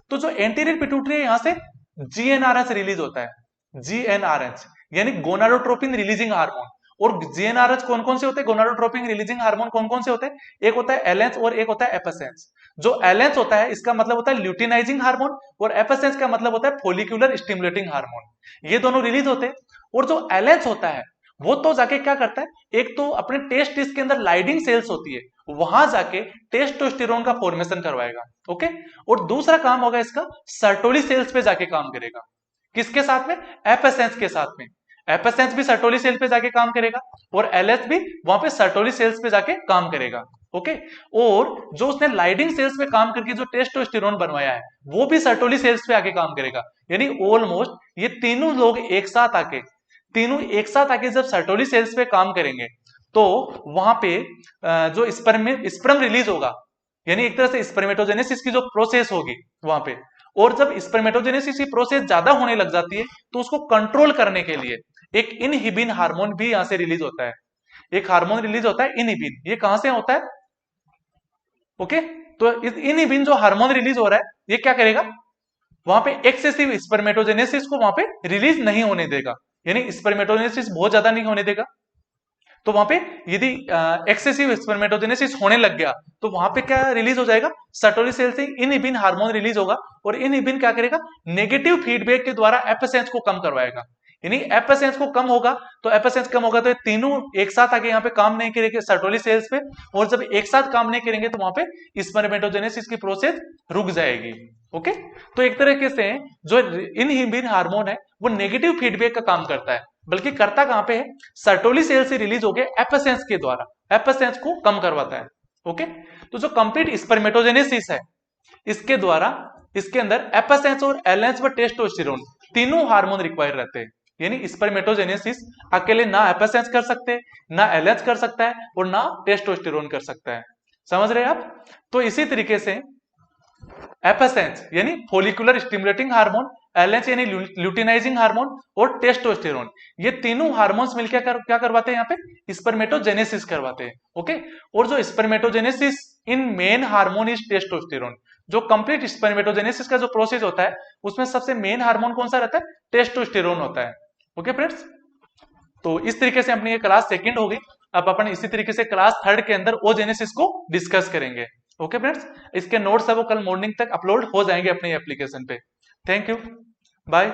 तो जो एंटीरियर पिट्यूटरी है, यहां से जीएनआरएच रिलीज होता है। जीएनआरएच यानी गोनाडोट्रोपिन रिलीजिंग हार्मोन। और जीएनआरएच कौन कौन से होते हैं? गोनाडोट्रोपिन रिलीजिंग हार्मोन कौन कौन से होते हैं? एक होता है एलएच और एक होता है एफएसएच। जो एलएच होता है इसका मतलब होता है ल्यूटिनाइजिंग हार्मोन, और एफएसएच का मतलब होता है फोलिकुलर स्टिमुलेटिंग हार्मोन। ये दोनों रिलीज होते हैं। और जो एलएच होता है वो तो जाके क्या करता है, एक तो अपने टेस्ट टिश्यू के अंदर लाइडिंग सेल्स होती है, वहां जाके टेस्टोस्टेरोन का फॉर्मेशन करवाएगा। ओके, और दूसरा काम होगा इसका, सर्टोली सेल्स पे जाके काम करेगा। किसके साथ में? एफएसएच के साथ में। एफएसएच भी सर्टोली सेल पे जाके काम करेगा, और एलएच भी वहां पे सर्टोली सेल्स पे जाके काम करेगा। ओके, और जो उसने लाइडिंग सेल्स पे काम करके जो टेस्टोस्टेरोन बनवाया है वो भी सर्टोली सेल्स पे आके काम करेगा। यानी ऑलमोस्ट ये तीनों लोग एक साथ आके जब सर्टोली सेल्स पे काम करेंगे तो वहां पे जो स्पर्म रिलीज होगा, यानी एक तरह से स्पर्मेटोजेनेसिस की जो प्रोसेस होगी वहां पे। और जब स्पर्मेटोजेनेसिस की प्रोसेस ज्यादा होने लग जाती है तो उसको कंट्रोल करने के लिए एक इनहिबिन हार्मोन भी यहां से रिलीज होता है। एक हार्मोन रिलीज होता है इनहिबिन। ये कहां से होता है? ओके, तो इस इनहिबिन जो हार्मोन रिलीज हो रहा है ये क्या करेगा, वहां पे एक्सेसिव स्पर्मेटोजेनेसिस को वहां पे रिलीज नहीं होने देगा। यानी स्पर्मेटोजेनेसिस बहुत ज्यादा नहीं होने देगा। तो वहां पे यदि एक्सेसिव स्पर्मेटोजेनेसिस होने लग गया तो वहां पे क्या रिलीज हो जाएगा? सर्टोली सेल से इनहिबिन हार्मोन रिलीज होगा, और इनहिबिन क्या करेगा? नेगेटिव फीडबैक के द्वारा एफएसएच को कम करवाएगा। यानी एफएसएच को कम होगा तो एफएसएच कम होगा तो ये तीनों एक साथ आके यहाँ पे काम नहीं करेंगे सर्टोली सेल्स पे, और जब एक साथ काम नहीं करेंगे तो वहां पे स्पर्मेटोजेनेसिस की प्रोसेस रुक जाएगी। ओके, तो एक तरीके से जो इनहिबिन हार्मोन है वो नेगेटिव फीडबैक का काम करता है, बल्कि करता कहां पे है? सर्टोली सेल से रिलीज होकर एफएसएच के द्वारा एफएसएच को कम करवाता है। ओके, तो जो कंप्लीट स्पर्मेटोजेनेसिस है इसके द्वारा इसके अंदर एफएसएच और एलएच व टेस्टोस्टेरोन तीनों हार्मोन रिक्वायर रहते हैं। यानी स्पर्मेटोजेनेसिस अकेले ना एफएसएच कर सकते, ना एलएच कर सकता है, और ना टेस्टोस्टेरोन कर सकता है। समझ रहे हैं आप? तो इसी तरीके से एफएसएच यानी फोलिकुलर स्टिमुलेटिंग हार्मोन, एलएच यानी ल्यूटिनाइजिंग हार्मोन, और टेस्टोस्टेरोन, ये तीनों हार्मोन्स मिलकर क्या करवाते हैं? यहाँ पे स्पर्मेटोजेनेसिस करवाते हैं। ओके, और जो spermatogenesis in main hormone is testosterone. जो कंप्लीट स्पर्मेटोजेनेसिस का जो प्रोसेस होता है उसमें सबसे मेन हार्मोन कौन सा रहता है? टेस्टोस्टेरोन होता है। ओके फ्रेंड्स, तो इस तरीके से अपनी ये क्लास सेकंड होगी। अब अपन इसी तरीके से क्लास थर्ड के अंदर ओजेनेसिस को डिस्कस करेंगे। ओके फ्रेंड्स, इसके नोट्स है वो कल मॉर्निंग तक अपलोड हो जाएंगे अपने एप्लीकेशन पे। Thank you, bye.